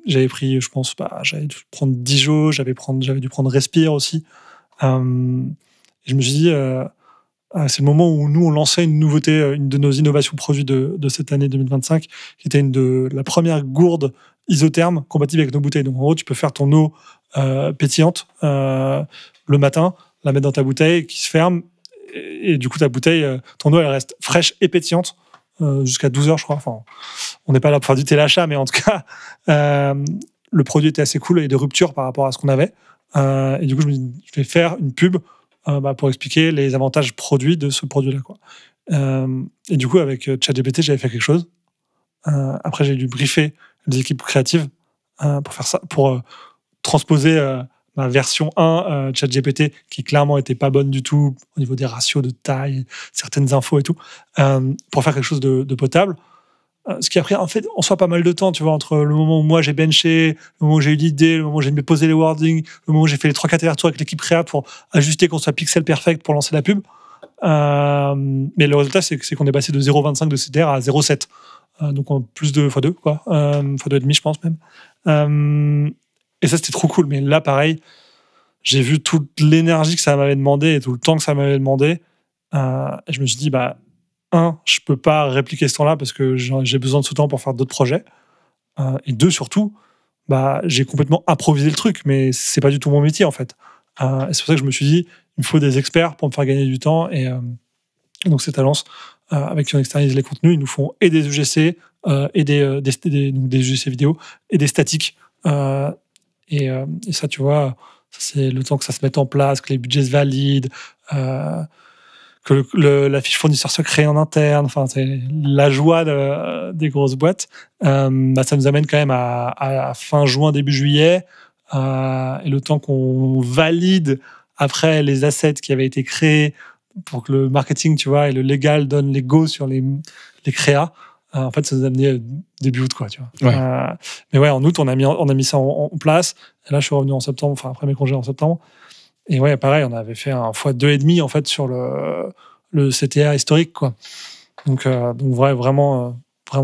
J'avais pris, je pense, j'avais dû prendre Dijo, j'avais dû prendre Respire aussi. Et je me suis dit, c'est le moment où nous, on lançait une nouveauté, une de nos innovations produits de cette année 2025, qui était la première gourde isotherme compatible avec nos bouteilles. Donc, en gros, tu peux faire ton eau pétillante le matin, la mettre dans ta bouteille qui se ferme, et du coup, ta bouteille, ton eau, elle reste fraîche et pétillante jusqu'à 12 heures, je crois. Enfin, on n'est pas là pour faire du téléachat, mais en tout cas, le produit était assez cool et de rupture par rapport à ce qu'on avait. Et du coup, je me dis, je vais faire une pub pour expliquer les avantages produits de ce produit-là, quoi. Et du coup, avec ChatGPT, j'avais fait quelque chose. Après, j'ai dû briefer les équipes créatives pour faire ça, pour transposer ma version 1 ChatGPT, qui clairement n'était pas bonne du tout au niveau des ratios de taille, certaines infos et tout, pour faire quelque chose de potable. Ce qui a pris en fait en soi pas mal de temps, tu vois, entre le moment où moi j'ai benché, le moment où j'ai eu l'idée, le moment où j'ai posé les wordings, le moment où j'ai fait les 3-4 allers-retours avec l'équipe créa pour ajuster qu'on soit pixel perfect pour lancer la pub. Mais le résultat, c'est qu'on est passé de 0,25 de CTR à 0,7. Donc en plus de x2, quoi. x2,5, je pense même. Et ça, c'était trop cool. Mais là, pareil, j'ai vu toute l'énergie que ça m'avait demandé et tout le temps que ça m'avait demandé. Et je me suis dit, je peux pas répliquer ce temps-là parce que j'ai besoin de ce temps pour faire d'autres projets. Et deux, surtout, j'ai complètement improvisé le truc, mais c'est pas du tout mon métier, en fait. Et c'est pour ça que je me suis dit, il me faut des experts pour me faire gagner du temps. Et donc, c'est Talence, avec qui on externalise les contenus, ils nous font et des UGC, et des UGC vidéo, et des statiques. Et ça, tu vois, ça, c'est le temps que ça se mette en place, que les budgets se valident, que la fiche fournisseur se crée en interne. Enfin, c'est la joie des grosses boîtes. Ça nous amène quand même à fin juin, début juillet. Et le temps qu'on valide après les assets qui avaient été créés pour que le marketing, tu vois, et le légal donnent les go sur les créas. En fait, ça nous a amené début août, quoi, tu vois. Ouais. Mais ouais, en août, on a mis ça en place. Et là, je suis revenu en septembre, enfin, après mes congés en septembre. Et ouais, pareil, on avait fait un x2,5 en fait sur le CTA historique, quoi. Donc vraiment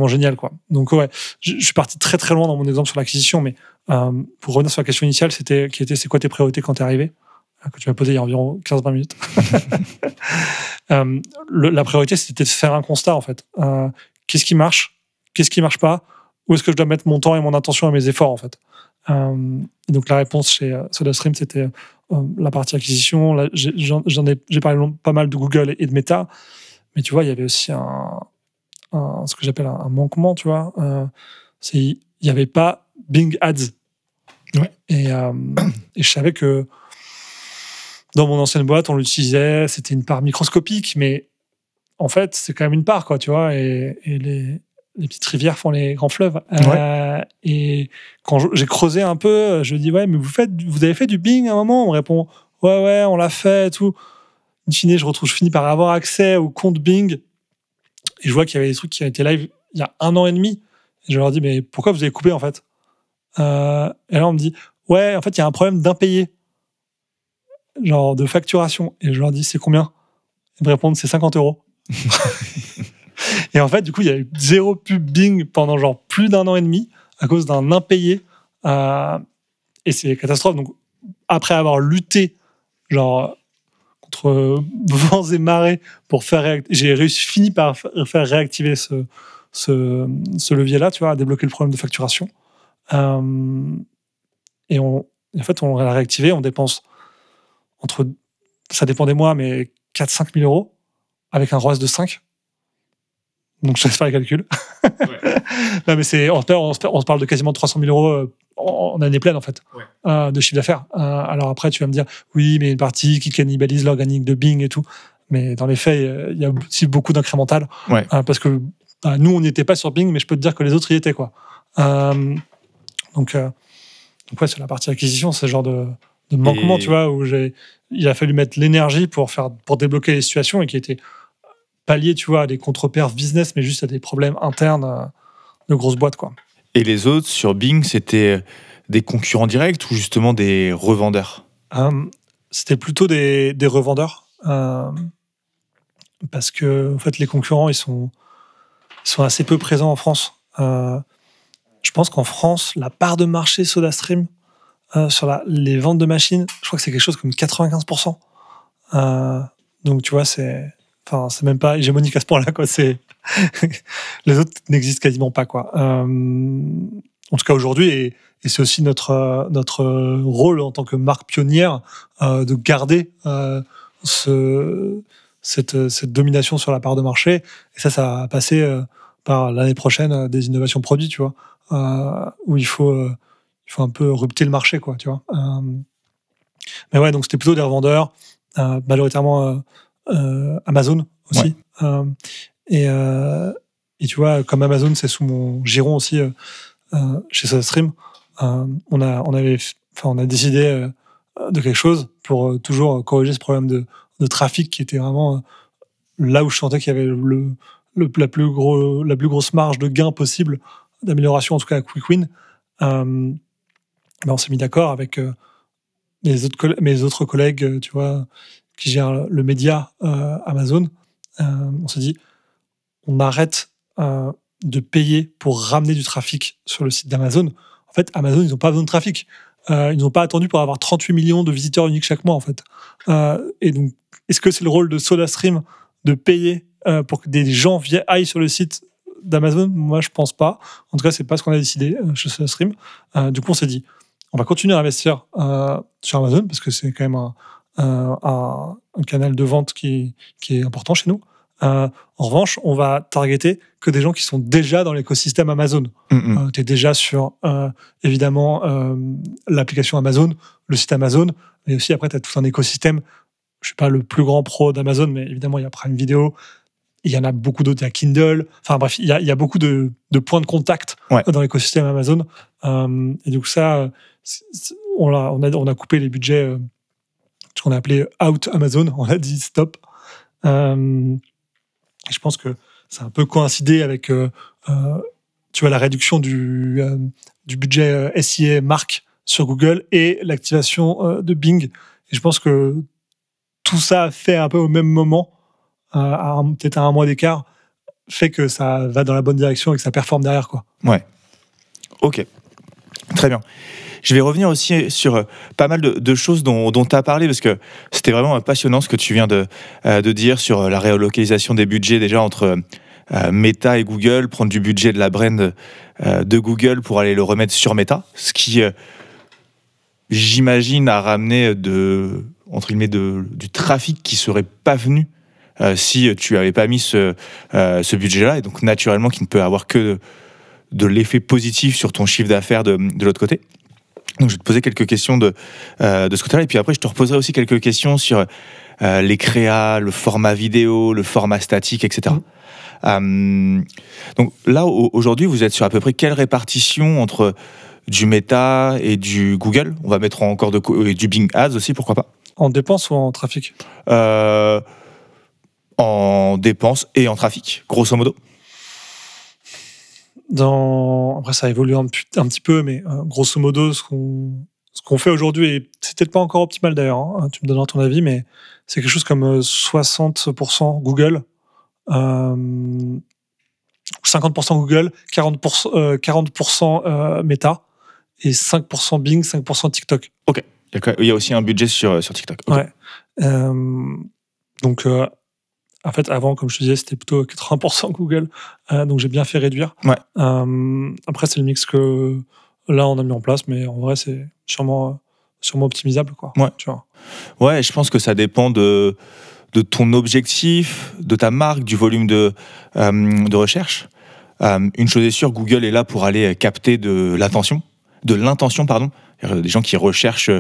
génial, quoi. Donc ouais, je suis parti très très loin dans mon exemple sur l'acquisition, mais pour revenir sur la question initiale, c'est quoi tes priorités quand t'es arrivé, que tu m'as posé il y a environ 15-20 minutes. La priorité, c'était de faire un constat, en fait. Qu'est-ce qui marche pas, où est-ce que je dois mettre mon temps et mon attention et mes efforts, en fait. Et donc la réponse chez SodaStream, c'était la partie acquisition. Là, j'ai parlé pas mal de Google et de Meta, mais tu vois, il y avait aussi ce que j'appelle un manquement, tu vois. Il n'y avait pas Bing Ads. Ouais. Et je savais que dans mon ancienne boîte, on l'utilisait, c'était une part microscopique, mais en fait, c'est quand même une part, quoi, tu vois. Et les petites rivières font les grands fleuves. Ouais. Et quand j'ai creusé un peu, je dis, ouais, mais vous avez fait du Bing à un moment? On me répond, ouais, on l'a fait et tout. In fine, je finis par avoir accès au compte Bing et je vois qu'il y avait des trucs qui ont été live il y a 1 an et demi. Et je leur dis, mais pourquoi vous avez coupé, en fait? Et là, on me dit, ouais, en fait, il y a un problème d'impayé, genre de facturation. Et je leur dis, c'est combien? Ils me répondent, c'est 50 €. Et en fait, du coup, il y a eu 0 pub Bing pendant genre plus d'1 an et demi à cause d'un impayé. Et c'est catastrophe. Donc, après avoir lutté genre contre vents et marées pour j'ai fini par faire réactiver ce levier-là, tu vois, à débloquer le problème de facturation. Et en fait, on l'a réactivé. On dépense ça dépend des mois, mais 4-5 000 € avec un ROAS de 5. Donc, je laisse faire les calculs. Ouais. Non, mais on se parle de quasiment 300 000 euros en année pleine, en fait, de chiffre d'affaires. Alors après, tu vas me dire, oui, mais une partie qui cannibalise l'organique de Bing et tout. Mais dans les faits, il y a aussi beaucoup d'incrémental. Ouais. Parce que nous, on n'y était pas sur Bing, mais je peux te dire que les autres y étaient, quoi. Donc ouais, sur la partie acquisition, c'est le genre de manquement, tu vois, où il a fallu mettre l'énergie pour débloquer les situations et qui étaient palliés, tu vois, à des contre-perfs business, mais juste à des problèmes internes de grosses boîtes, quoi. Et les autres, sur Bing, c'était des concurrents directs ou justement des revendeurs ? C'était plutôt des revendeurs. Parce que, en fait, les concurrents, ils sont assez peu présents en France. Je pense qu'en France, la part de marché SodaStream sur les ventes de machines, je crois que c'est quelque chose comme 95%. Donc, tu vois, c'est même pas hégémonique à ce point-là, quoi. Les autres n'existent quasiment pas, quoi. En tout cas, aujourd'hui, et c'est aussi notre rôle en tant que marque pionnière de garder cette domination sur la part de marché. Et ça va passer par l'année prochaine des innovations produits, tu vois, où il faut un peu rupter le marché, quoi, tu vois. Mais ouais, donc c'était plutôt des revendeurs, majoritairement Amazon aussi. Ouais. Et tu vois, comme Amazon, c'est sous mon giron aussi chez SodaStream, on a décidé de quelque chose pour toujours corriger ce problème de trafic qui était vraiment là où je sentais qu'il y avait la plus grosse marge de gain possible, d'amélioration en tout cas à QuickWin. On s'est mis d'accord avec mes autres collègues, tu vois, qui gèrent le média Amazon. On s'est dit, on arrête de payer pour ramener du trafic sur le site d'Amazon. En fait, Amazon, ils n'ont pas besoin de trafic. Ils n'ont pas attendu pour avoir 38 millions de visiteurs uniques chaque mois, en fait. Et donc, est-ce que c'est le rôle de SodaStream de payer pour que des gens aillent sur le site d'Amazon ? Moi, je pense pas. En tout cas, c'est pas ce qu'on a décidé chez SodaStream. Du coup, on s'est dit, on va continuer à investir sur Amazon parce que c'est quand même un canal de vente qui est important chez nous. En revanche, on va targeter que des gens qui sont déjà dans l'écosystème Amazon. Tu es déjà sur, évidemment, l'application Amazon, le site Amazon, mais aussi après, tu as tout un écosystème. Je ne suis pas le plus grand pro d'Amazon, mais évidemment, il y a Prime Video, il y en a beaucoup d'autres, il y a Kindle. Enfin bref, il y a beaucoup de points de contact dans l'écosystème Amazon. Et donc ça, on a coupé les budgets, ce qu'on a appelé out Amazon, on a dit stop. Je pense que ça a un peu coïncidé avec tu vois, la réduction du budget SIA marque sur Google et l'activation de Bing. Et je pense que tout ça a fait un peu au même moment, peut-être à un mois d'écart, fait que ça va dans la bonne direction et que ça performe derrière, quoi. Ouais. Ok. Très bien. Je vais revenir aussi sur pas mal de choses dont tu as parlé, parce que c'était vraiment passionnant ce que tu viens de dire sur la réallocation des budgets déjà entre Meta et Google, prendre du budget de la brand de Google pour aller le remettre sur Meta, ce qui, j'imagine, a ramené entre guillemets, du trafic qui serait pas venu si tu avais pas mis ce budget-là, et donc naturellement qui ne peut avoir que de l'effet positif sur ton chiffre d'affaires de l'autre côté. Donc je vais te poser quelques questions de ce côté-là, et puis après je te reposerai aussi quelques questions sur les créas, le format vidéo, le format statique, etc. Donc là, aujourd'hui, vous êtes sur à peu près quelle répartition entre du Meta et du Google ? On va mettre encore et du Bing Ads aussi, pourquoi pas ? En dépenses ou en trafic ? En dépenses et en trafic, grosso modo. Après, ça évolue un petit peu, mais grosso modo, ce qu'on fait aujourd'hui, et c'est peut-être pas encore optimal d'ailleurs, hein, tu me donneras ton avis, mais c'est quelque chose comme 60% Google, 50% Google, 40% Meta, et 5% Bing, 5% TikTok. Ok. Il y a aussi un budget sur TikTok. Okay. Ouais. Donc, en fait, avant, comme je te disais, c'était plutôt 80% Google, donc j'ai bien fait réduire. Ouais. Après, c'est le mix que là, on a mis en place, mais en vrai, c'est sûrement optimisable, quoi. Ouais. Tu vois. Ouais, je pense que ça dépend de ton objectif, de ta marque, du volume de recherche. Une chose est sûre, Google est là pour aller capter de l'intention, pardon. Des gens qui recherchent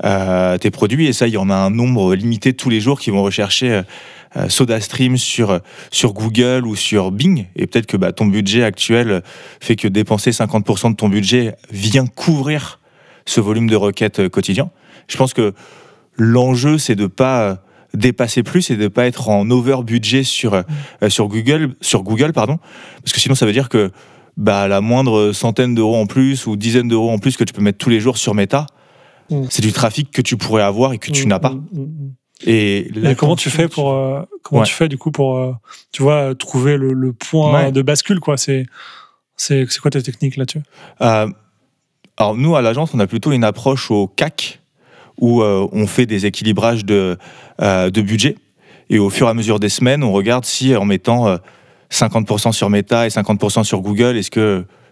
tes produits, et ça, il y en a un nombre limité tous les jours qui vont rechercher SodaStream sur Google ou sur Bing, et peut-être que ton budget actuel fait que dépenser 50% de ton budget vient couvrir ce volume de requêtes quotidien. Je pense que l'enjeu, c'est de pas dépasser plus et de pas être en over-budget sur Google, parce que sinon ça veut dire que la moindre centaine d'euros en plus ou dizaine d'euros en plus que tu peux mettre tous les jours sur Meta, c'est du trafic que tu pourrais avoir et que tu n'as pas. Et comment tu fais pour tu fais du coup pour tu vois, trouver le point de bascule, quoi. C'est quoi ta technique là-dessus? Alors nous à l'agence, on a plutôt une approche au CAC où on fait des équilibrages de budget, et au fur et à mesure des semaines, on regarde si en mettant 50% sur Meta et 50% sur Google,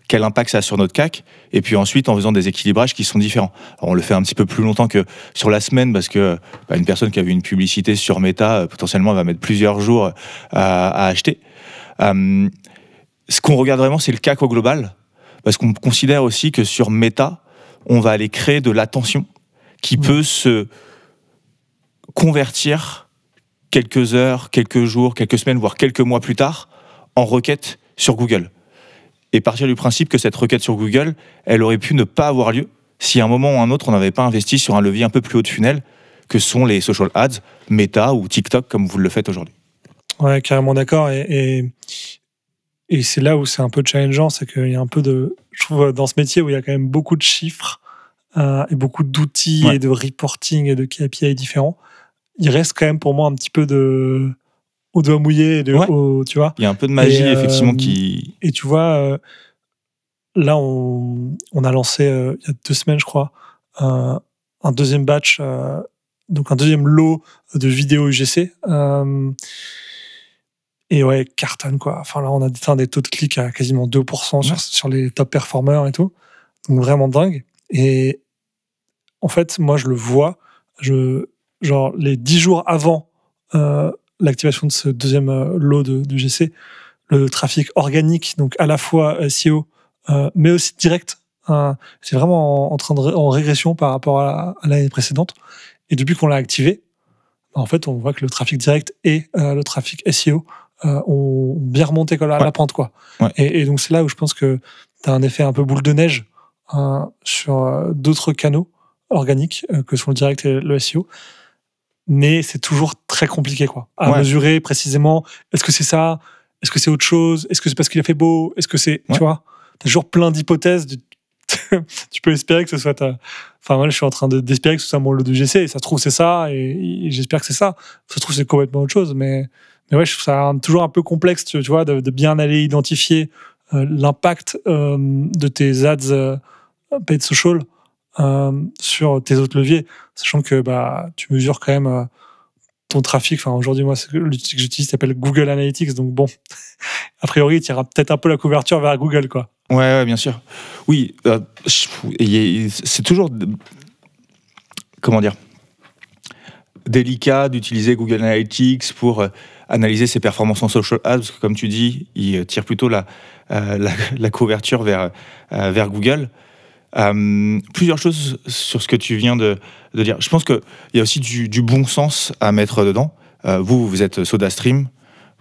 quel impact ça a sur notre CAC, et puis ensuite en faisant des équilibrages qui sont différents. Alors on le fait un petit peu plus longtemps que sur la semaine, parce que une personne qui a vu une publicité sur Meta, potentiellement elle va mettre plusieurs jours à acheter. Ce qu'on regarde vraiment, c'est le CAC au global, parce qu'on considère aussi que sur Meta, on va aller créer de l'attention qui peut se convertir quelques heures, quelques jours, quelques semaines, voire quelques mois plus tard, en requête sur Google. Et partir du principe que cette requête sur Google, elle aurait pu ne pas avoir lieu si à un moment ou un autre, on n'avait pas investi sur un levier un peu plus haut de funnel, que sont les social ads, Meta ou TikTok, comme vous le faites aujourd'hui. Ouais, carrément d'accord. Et c'est là où c'est un peu challengeant, c'est qu'il y a un peu je trouve, dans ce métier où il y a quand même beaucoup de chiffres et beaucoup d'outils et de reporting et de KPI différents, il reste quand même pour moi un petit peu au doigt mouillé, tu vois. Il y a un peu de magie, effectivement, qui... Et tu vois, là, on a lancé, il y a 2 semaines, je crois, un deuxième batch, donc un deuxième lot de vidéos UGC. Et ouais, cartonne, quoi. Enfin, là, on a atteint des taux de clics à quasiment 2% sur les top performers et tout. Donc, vraiment dingue. Et en fait, moi, je le vois, genre les 10 jours avant l'activation de ce deuxième lot de GC, le trafic organique, donc à la fois SEO, mais aussi direct, c'est vraiment en régression par rapport à l'année précédente. Et depuis qu'on l'a activé, en fait, on voit que le trafic direct et le trafic SEO ont bien remonté à la pente, quoi. Ouais. Et donc, c'est là où je pense que tu as un effet un peu boule de neige sur d'autres canaux organiques que sont le direct et le SEO. Mais c'est toujours très compliqué, quoi, à mesurer précisément. Est-ce que c'est ça? Est-ce que c'est autre chose? Est-ce que c'est parce qu'il a fait beau? Est-ce que c'est... Tu vois, t'as toujours plein d'hypothèses. Tu peux espérer que ce soit Enfin, moi, je suis en train d'espérer que ce soit mon lot de GC, et ça se trouve, c'est ça, et j'espère que c'est ça. Ça se trouve, c'est complètement autre chose, mais ouais, je trouve ça toujours un peu complexe, tu vois, de bien aller identifier l'impact de tes ads paid social sur tes autres leviers, sachant que tu mesures quand même ton trafic. Enfin, aujourd'hui, moi, l'outil que j'utilise s'appelle Google Analytics, donc bon, a priori, tu iras peut-être un peu la couverture vers Google, quoi. Ouais, bien sûr. Oui, c'est toujours, comment dire, délicat d'utiliser Google Analytics pour analyser ses performances en social ads, parce que comme tu dis, il tire plutôt la couverture vers Google. Plusieurs choses sur ce que tu viens de dire. Je pense qu'il y a aussi du bon sens à mettre dedans. Vous êtes SodaStream,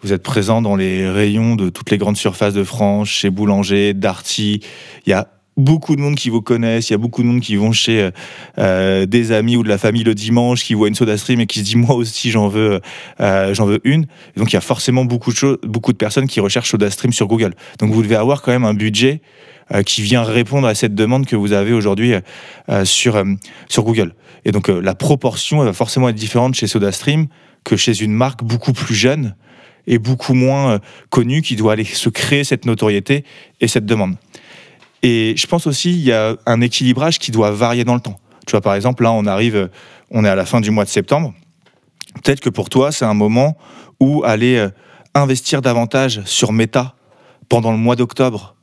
vous êtes présent dans les rayons de toutes les grandes surfaces de France, chez Boulanger, Darty. Il y a beaucoup de monde qui vous connaissent, il y a beaucoup de monde qui vont chez des amis ou de la famille le dimanche, qui voient une SodaStream et qui se disent moi aussi j'en veux une. Et donc il y a forcément beaucoup de personnes qui recherchent SodaStream sur Google. Donc vous devez avoir quand même un budget qui vient répondre à cette demande que vous avez aujourd'hui sur Google. Et donc la proportion elle va forcément être différente chez SodaStream que chez une marque beaucoup plus jeune et beaucoup moins connue qui doit aller se créer cette notoriété et cette demande. Et je pense aussi qu'il y a un équilibrage qui doit varier dans le temps. Tu vois, par exemple, là, on est à la fin du mois de septembre. Peut-être que pour toi, c'est un moment où aller investir davantage sur Meta pendant le mois d'octobre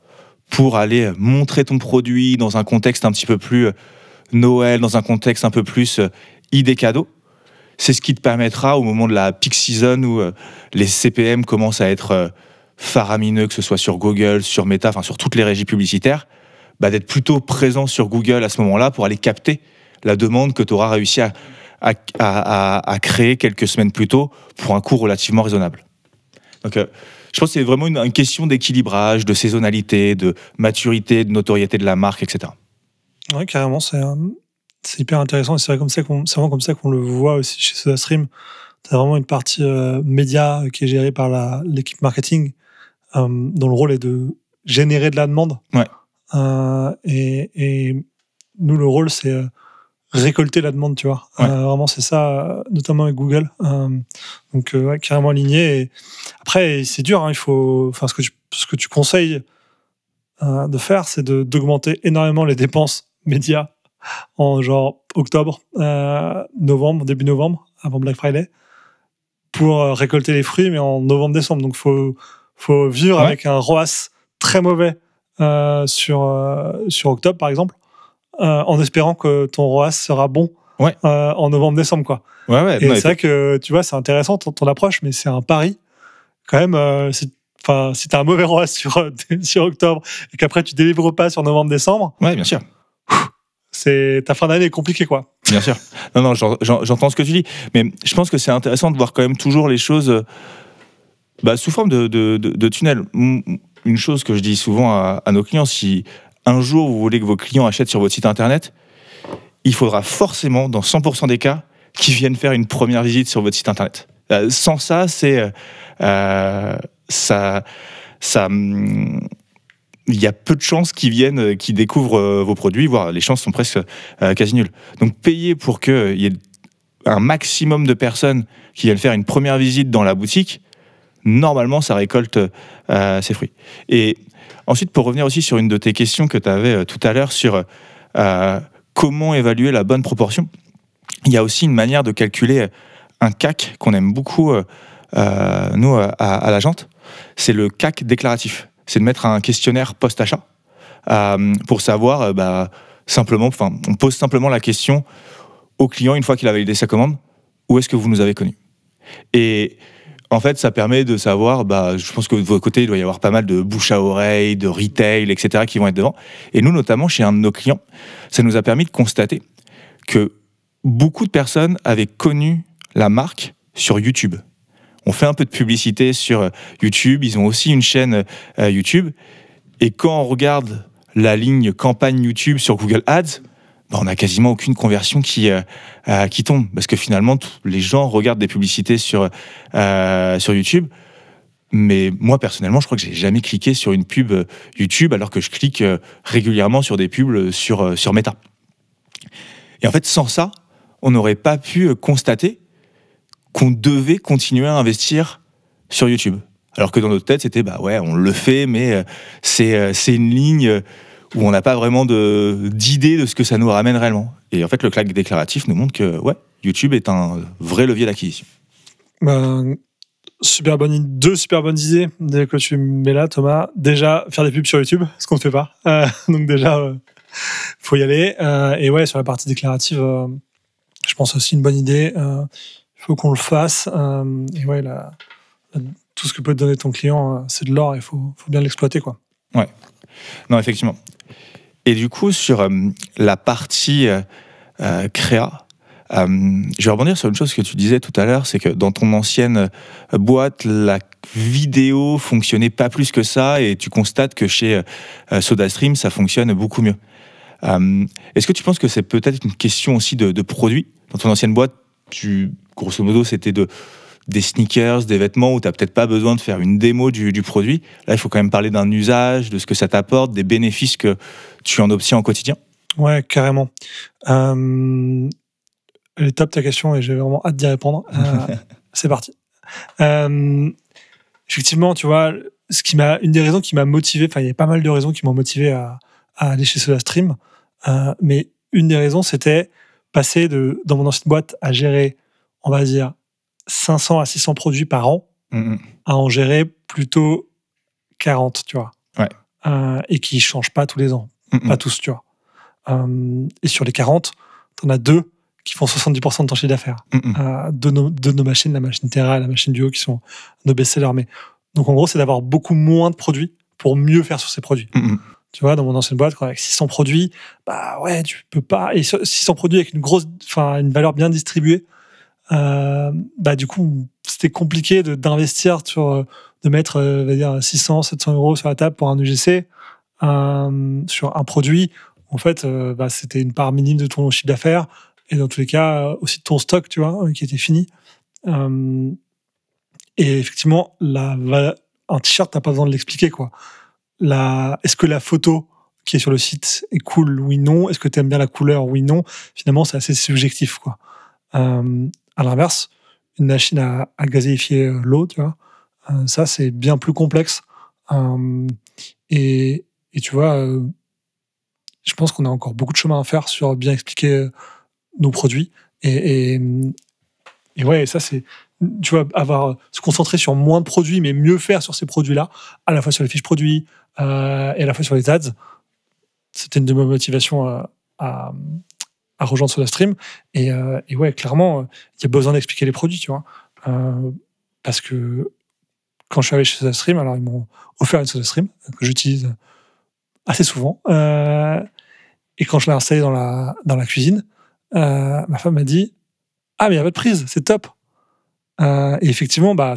pour aller montrer ton produit dans un contexte un petit peu plus Noël, dans un contexte un peu plus idée cadeau. c'est ce qui te permettra, au moment de la peak season où les CPM commencent à être faramineux, que ce soit sur Google, sur Meta, enfin sur toutes les régies publicitaires, d'être plutôt présent sur Google à ce moment-là pour aller capter la demande que tu auras réussi à créer quelques semaines plus tôt pour un coût relativement raisonnable. Donc, je pense que c'est vraiment une question d'équilibrage, de saisonnalité, de maturité, de notoriété de la marque, etc. Ouais, carrément, c'est hyper intéressant. Et c'est vraiment comme ça qu'on le voit aussi chez SodaStream. Tu as vraiment une partie média qui est gérée par l'équipe marketing, dont le rôle est de générer de la demande. Ouais. Et nous, le rôle, c'est récolter la demande, tu vois. Ouais. Vraiment, c'est ça, notamment avec Google. Donc, carrément aligné. Et après, c'est dur. Ce que tu conseilles de faire, c'est d'augmenter énormément les dépenses médias en genre octobre, novembre, début novembre, avant Black Friday, pour récolter les fruits, mais en novembre-décembre. Donc, faut vivre avec un ROAS très mauvais sur octobre, par exemple, en espérant que ton ROAS sera bon en novembre-décembre, quoi. Et c'est vrai que, tu vois, c'est intéressant ton approche, mais c'est un pari. Quand même, si tu as un mauvais ROAS sur octobre et qu'après tu délivres pas sur novembre-décembre, ouais, bien sûr. Ta fin d'année est compliquée, quoi. Bien sûr. Non, j'entends ce que tu dis, mais je pense que c'est intéressant de voir quand même toujours les choses sous forme de tunnel. Une chose que je dis souvent à nos clients, si un jour vous voulez que vos clients achètent sur votre site internet, il faudra forcément, dans 100% des cas, qu'ils viennent faire une première visite sur votre site internet. Sans ça, il y a peu de chances qu'ils découvrent vos produits, voire les chances sont presque quasi nulles. Donc payez pour qu'il y ait un maximum de personnes qui viennent faire une première visite dans la boutique, normalement ça récolte ses fruits. Et ensuite, pour revenir aussi sur une de tes questions que tu avais tout à l'heure sur comment évaluer la bonne proportion, il y a aussi une manière de calculer un CAC qu'on aime beaucoup, nous, à la Jante, c'est le CAC déclaratif. C'est de mettre un questionnaire post-achat pour savoir, on pose simplement la question au client, une fois qu'il a validé sa commande, où est-ce que vous nous avez connus ? Et en fait, ça permet de savoir, je pense que de votre côté, il doit y avoir pas mal de bouche à oreille, de retail, etc., qui vont être devant. Et nous, notamment, chez un de nos clients, ça nous a permis de constater que beaucoup de personnes avaient connu la marque sur YouTube. On fait un peu de publicité sur YouTube, ils ont aussi une chaîne YouTube. Et quand on regarde la ligne campagne YouTube sur Google Ads, on n'a quasiment aucune conversion qui tombe. Parce que finalement, les gens regardent des publicités sur YouTube. Mais moi, personnellement, je crois que j'ai jamais cliqué sur une pub YouTube alors que je clique régulièrement sur des pubs sur Meta. Et en fait, sans ça, on n'aurait pas pu constater qu'on devait continuer à investir sur YouTube. Alors que dans notre tête, c'était, on le fait, mais c'est une ligne où on n'a pas vraiment d'idée de ce que ça nous ramène réellement. Et en fait, le CAC déclaratif nous montre que YouTube est un vrai levier d'acquisition. Deux super bonnes idées que tu mets là, Thomas. Déjà, faire des pubs sur YouTube, ce qu'on ne fait pas. Donc déjà, faut y aller. Et sur la partie déclarative, je pense aussi une bonne idée. Il faut qu'on le fasse. Tout ce que peut te donner ton client, c'est de l'or. Il faut bien l'exploiter, quoi. Ouais. Non, effectivement. Et du coup, sur la partie créa, je vais rebondir sur une chose que tu disais tout à l'heure, c'est que dans ton ancienne boîte, la vidéo fonctionnait pas plus que ça, et tu constates que chez SodaStream, ça fonctionne beaucoup mieux. Est-ce que tu penses que c'est peut-être une question aussi de produit ? Dans ton ancienne boîte, grosso modo, c'était des sneakers, des vêtements où tu n'as peut-être pas besoin de faire une démo du produit. Là, il faut quand même parler d'un usage, de ce que ça t'apporte, des bénéfices que tu en obtiens au quotidien. Ouais, carrément. Elle est top ta question et j'ai vraiment hâte d'y répondre. C'est parti. Effectivement, tu vois, une des raisons qui m'a motivé, il y a pas mal de raisons qui m'ont motivé à aller chez SodaStream, mais une des raisons, c'était passer dans mon ancienne boîte à gérer, on va dire, 500 à 600 produits par an, à en gérer plutôt 40, tu vois. Ouais. Et qui ne changent pas tous les ans. Pas tous, tu vois. Et sur les 40, tu en as 2 qui font 70% de ton chiffre d'affaires. De nos machines, la machine Terra et la machine Duo, qui sont nos best-sellers. Mais donc, en gros, c'est d'avoir beaucoup moins de produits pour mieux faire sur ces produits. Tu vois, dans mon ancienne boîte, avec 600 produits, bah ouais, tu peux pas. Et 600 produits avec une valeur bien distribuée, bah du coup, c'était compliqué d'investir de mettre, on va dire, 600, 700 euros sur la table pour un UGC, sur un produit. En fait, bah, c'était une part minime de ton chiffre d'affaires et dans tous les cas, aussi de ton stock, tu vois, qui était fini. Et effectivement, un t-shirt, t'as pas besoin de l'expliquer, quoi. Est-ce que la photo qui est sur le site est cool, oui, non? Est-ce que tu aimes bien la couleur, oui, non? Finalement, c'est assez subjectif, quoi. À l'inverse, une machine à gazéifier l'eau, tu vois, ça, c'est bien plus complexe. Et tu vois, je pense qu'on a encore beaucoup de chemin à faire sur bien expliquer nos produits. Et ouais, ça, c'est, tu vois, se concentrer sur moins de produits, mais mieux faire sur ces produits-là, à la fois sur les fiches produits et à la fois sur les ads. C'était une de mes motivations à rejoindre SodaStream. Et ouais, clairement, il y a besoin d'expliquer les produits, tu vois. Parce que quand je suis arrivé chez SodaStream, alors ils m'ont offert une SodaStream que j'utilise assez souvent. Et quand je l'ai installée dans la cuisine, ma femme m'a dit « Ah, mais il n'y a pas de prise, c'est top !» Et effectivement, bah,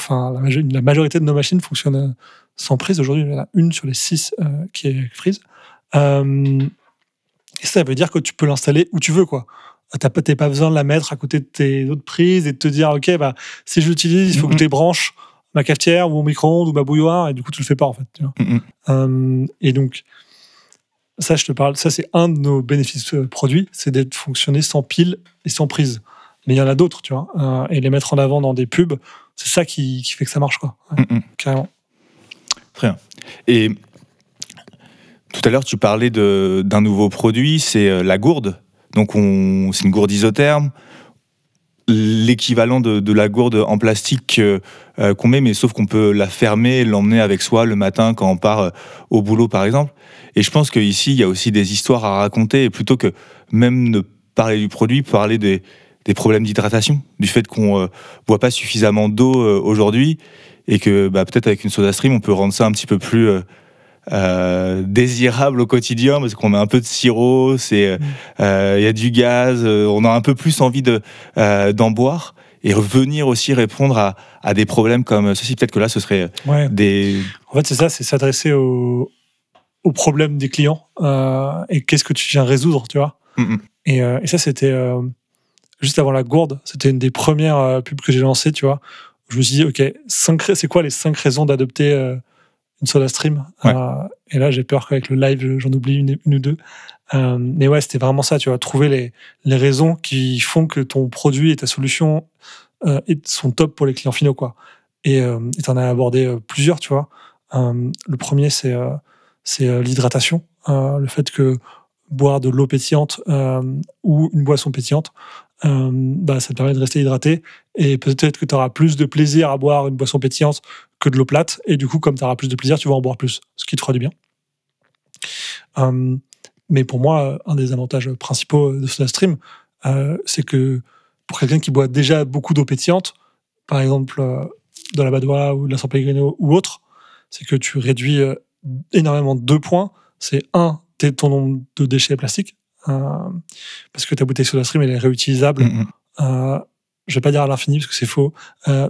la majorité de nos machines fonctionnent sans prise. Aujourd'hui, il y en a une sur les 6 qui est avec prise. Et ça veut dire que tu peux l'installer où tu veux, quoi. T'as pas besoin de la mettre à côté de tes autres prises et de te dire, ok, bah, si je l'utilise, il faut que je débranche ma cafetière ou mon micro-ondes ou ma bouilloire, et du coup, tu le fais pas, en fait. Tu vois. Et donc, ça, je te parle, ça, c'est un de nos bénéfices produits, c'est d'être fonctionné sans pile et sans prise. Mais il y en a d'autres, tu vois. Et les mettre en avant dans des pubs, c'est ça qui fait que ça marche, quoi. Ouais, carrément. Très bien. Et tout à l'heure, tu parlais d'un nouveau produit, c'est la gourde. Donc, c'est une gourde isotherme, l'équivalent de la gourde en plastique qu'on met, mais sauf qu'on peut la fermer et l'emmener avec soi le matin quand on part au boulot, par exemple. Et je pense qu'ici, il y a aussi des histoires à raconter, et plutôt que même ne parler du produit, parler des problèmes d'hydratation, du fait qu'on ne boit pas suffisamment d'eau aujourd'hui, et que peut-être avec une SodaStream, on peut rendre ça un petit peu plus désirable au quotidien, parce qu'on a un peu de sirop, il y a du gaz, on a un peu plus envie d'en boire, et revenir aussi répondre à des problèmes comme ceci. Peut-être que là, ce serait des... En fait, c'est ça, c'est s'adresser aux problèmes des clients et qu'est-ce que tu viens résoudre, tu vois. Et ça, c'était juste avant la gourde, c'était une des premières pubs que j'ai lancées, tu vois. Je me suis dit, ok, c'est quoi les 5 raisons d'adopter une SodaStream? Et là, j'ai peur qu'avec le live, j'en oublie une ou deux. Mais ouais, c'était vraiment ça, tu vois, trouver les raisons qui font que ton produit et ta solution sont top pour les clients finaux, quoi. Et t'en as abordé plusieurs, tu vois. Le premier, c'est l'hydratation. Le fait que boire de l'eau pétillante ou une boisson pétillante, ça te permet de rester hydraté, et peut-être que tu auras plus de plaisir à boire une boisson pétillante que de l'eau plate, et du coup, comme tu auras plus de plaisir, tu vas en boire plus, ce qui te fera du bien. Mais pour moi, un des avantages principaux de SodaStream, c'est que pour quelqu'un qui boit déjà beaucoup d'eau pétillante, par exemple de la Badois ou de la San Pellegrino ou autre, c'est que tu réduis énormément 2 points. C'est ton nombre de déchets plastiques, parce que ta bouteille SodaStream, elle est réutilisable. Je vais pas dire à l'infini parce que c'est faux,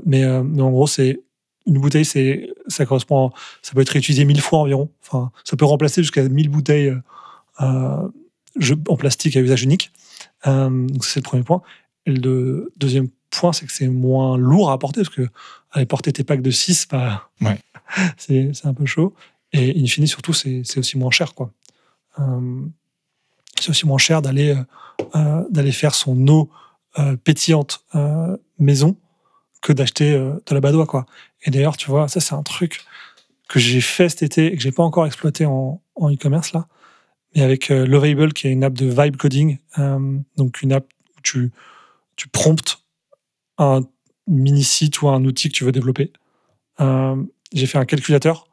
mais en gros, c'est une bouteille, ça peut être réutilisé 1000 fois environ. Enfin, ça peut remplacer jusqu'à 1000 bouteilles en plastique à usage unique. Donc c'est le premier point. Et le deuxième point, c'est que c'est moins lourd à apporter, parce que aller porter tes packs de 6, c'est un peu chaud. Et in fine, surtout, c'est aussi moins cher, quoi. C'est aussi moins cher d'aller faire son eau pétillante maison que d'acheter de la Badois, quoi. Et d'ailleurs, tu vois, ça, c'est un truc que j'ai fait cet été et que j'ai pas encore exploité en e-commerce, là. Mais avec Lovable, qui est une app de vibe coding, donc une app où tu promptes un mini-site ou un outil que tu veux développer. J'ai fait un calculateur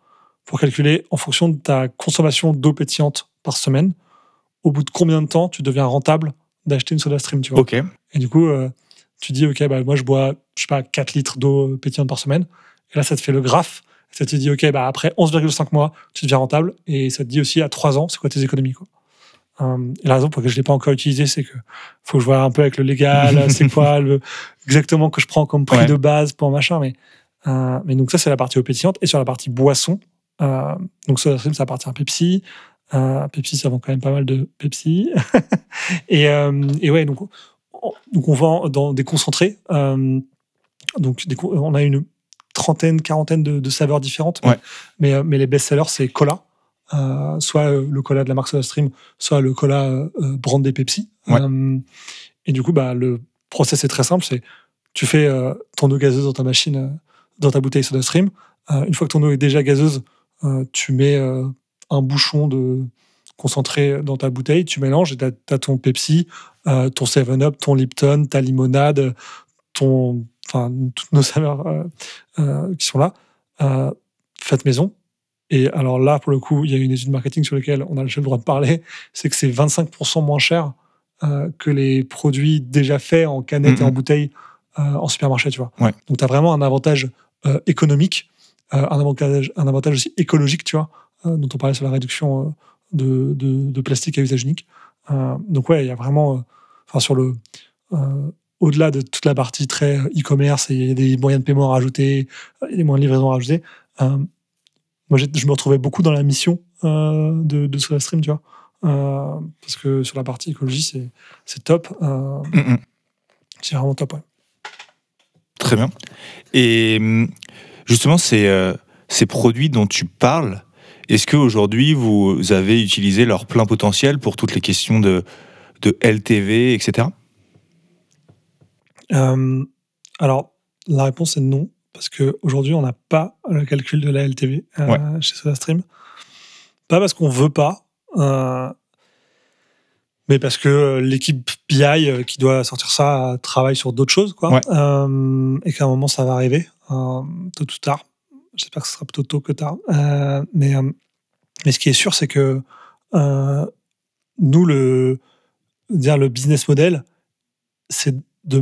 pour calculer, en fonction de ta consommation d'eau pétillante par semaine, au bout de combien de temps tu deviens rentable d'acheter une SodaStream, tu vois. Ok. Et du coup, tu dis, ok, moi je bois, je sais pas, 4 litres d'eau pétillante par semaine. Et là, ça te fait le graphe. Ça te dit, ok, après 11,5 mois, tu deviens rentable. Et ça te dit aussi, à 3 ans, c'est quoi tes économies, quoi. Et la raison pour laquelle je ne l'ai pas encore utilisé, c'est que faut que je vois un peu avec le légal, c'est quoi exactement que je prends comme prix de base pour machin. Mais donc ça, c'est la partie eau pétillante. Et sur la partie boisson, donc SodaStream, ça appartient à Pepsi. Pepsi, ça vend quand même pas mal de Pepsi. et ouais, donc on vend dans des concentrés. Donc on a une quarantaine de saveurs différentes. Mais les best-sellers, c'est cola. Soit le cola de la marque SodaStream, soit le cola brandé Pepsi. Et du coup, le process est très simple. C'est tu fais ton eau gazeuse dans ta machine, dans ta bouteille SodaStream. Une fois que ton eau est déjà gazeuse, tu mets un bouchon de concentré dans ta bouteille, tu mélanges et tu as ton Pepsi, ton 7-Up, ton Lipton, ta limonade, toutes nos saveurs qui sont là, faites maison. Et alors là, pour le coup, il y a une étude marketing sur laquelle on a le droit de parler, c'est que c'est 25% moins cher que les produits déjà faits en canette et en bouteille en supermarché, tu vois. Donc tu as vraiment un avantage économique, un avantage aussi écologique, tu vois, dont on parlait sur la réduction de plastique à usage unique. Donc ouais, il y a vraiment, sur le au-delà de toute la partie très e-commerce, et il y a des moyens de paiement à rajouter, des moyens de livraison à rajouter. Moi, je me retrouvais beaucoup dans la mission de SodaStream, tu vois, parce que sur la partie écologie, c'est top. C'est vraiment top, ouais. Très bien. Et justement, ces produits dont tu parles, est-ce qu'aujourd'hui, vous avez utilisé leur plein potentiel pour toutes les questions de LTV, etc. Alors, la réponse est non, parce qu'aujourd'hui, on n'a pas le calcul de la LTV chez SodaStream. Pas parce qu'on ne veut pas, mais parce que l'équipe BI qui doit sortir ça travaille sur d'autres choses, quoi. Et qu'à un moment, ça va arriver, tôt ou tard. J'espère que ce sera plutôt tôt que tard. Mais ce qui est sûr, c'est que nous, le business model, c'est de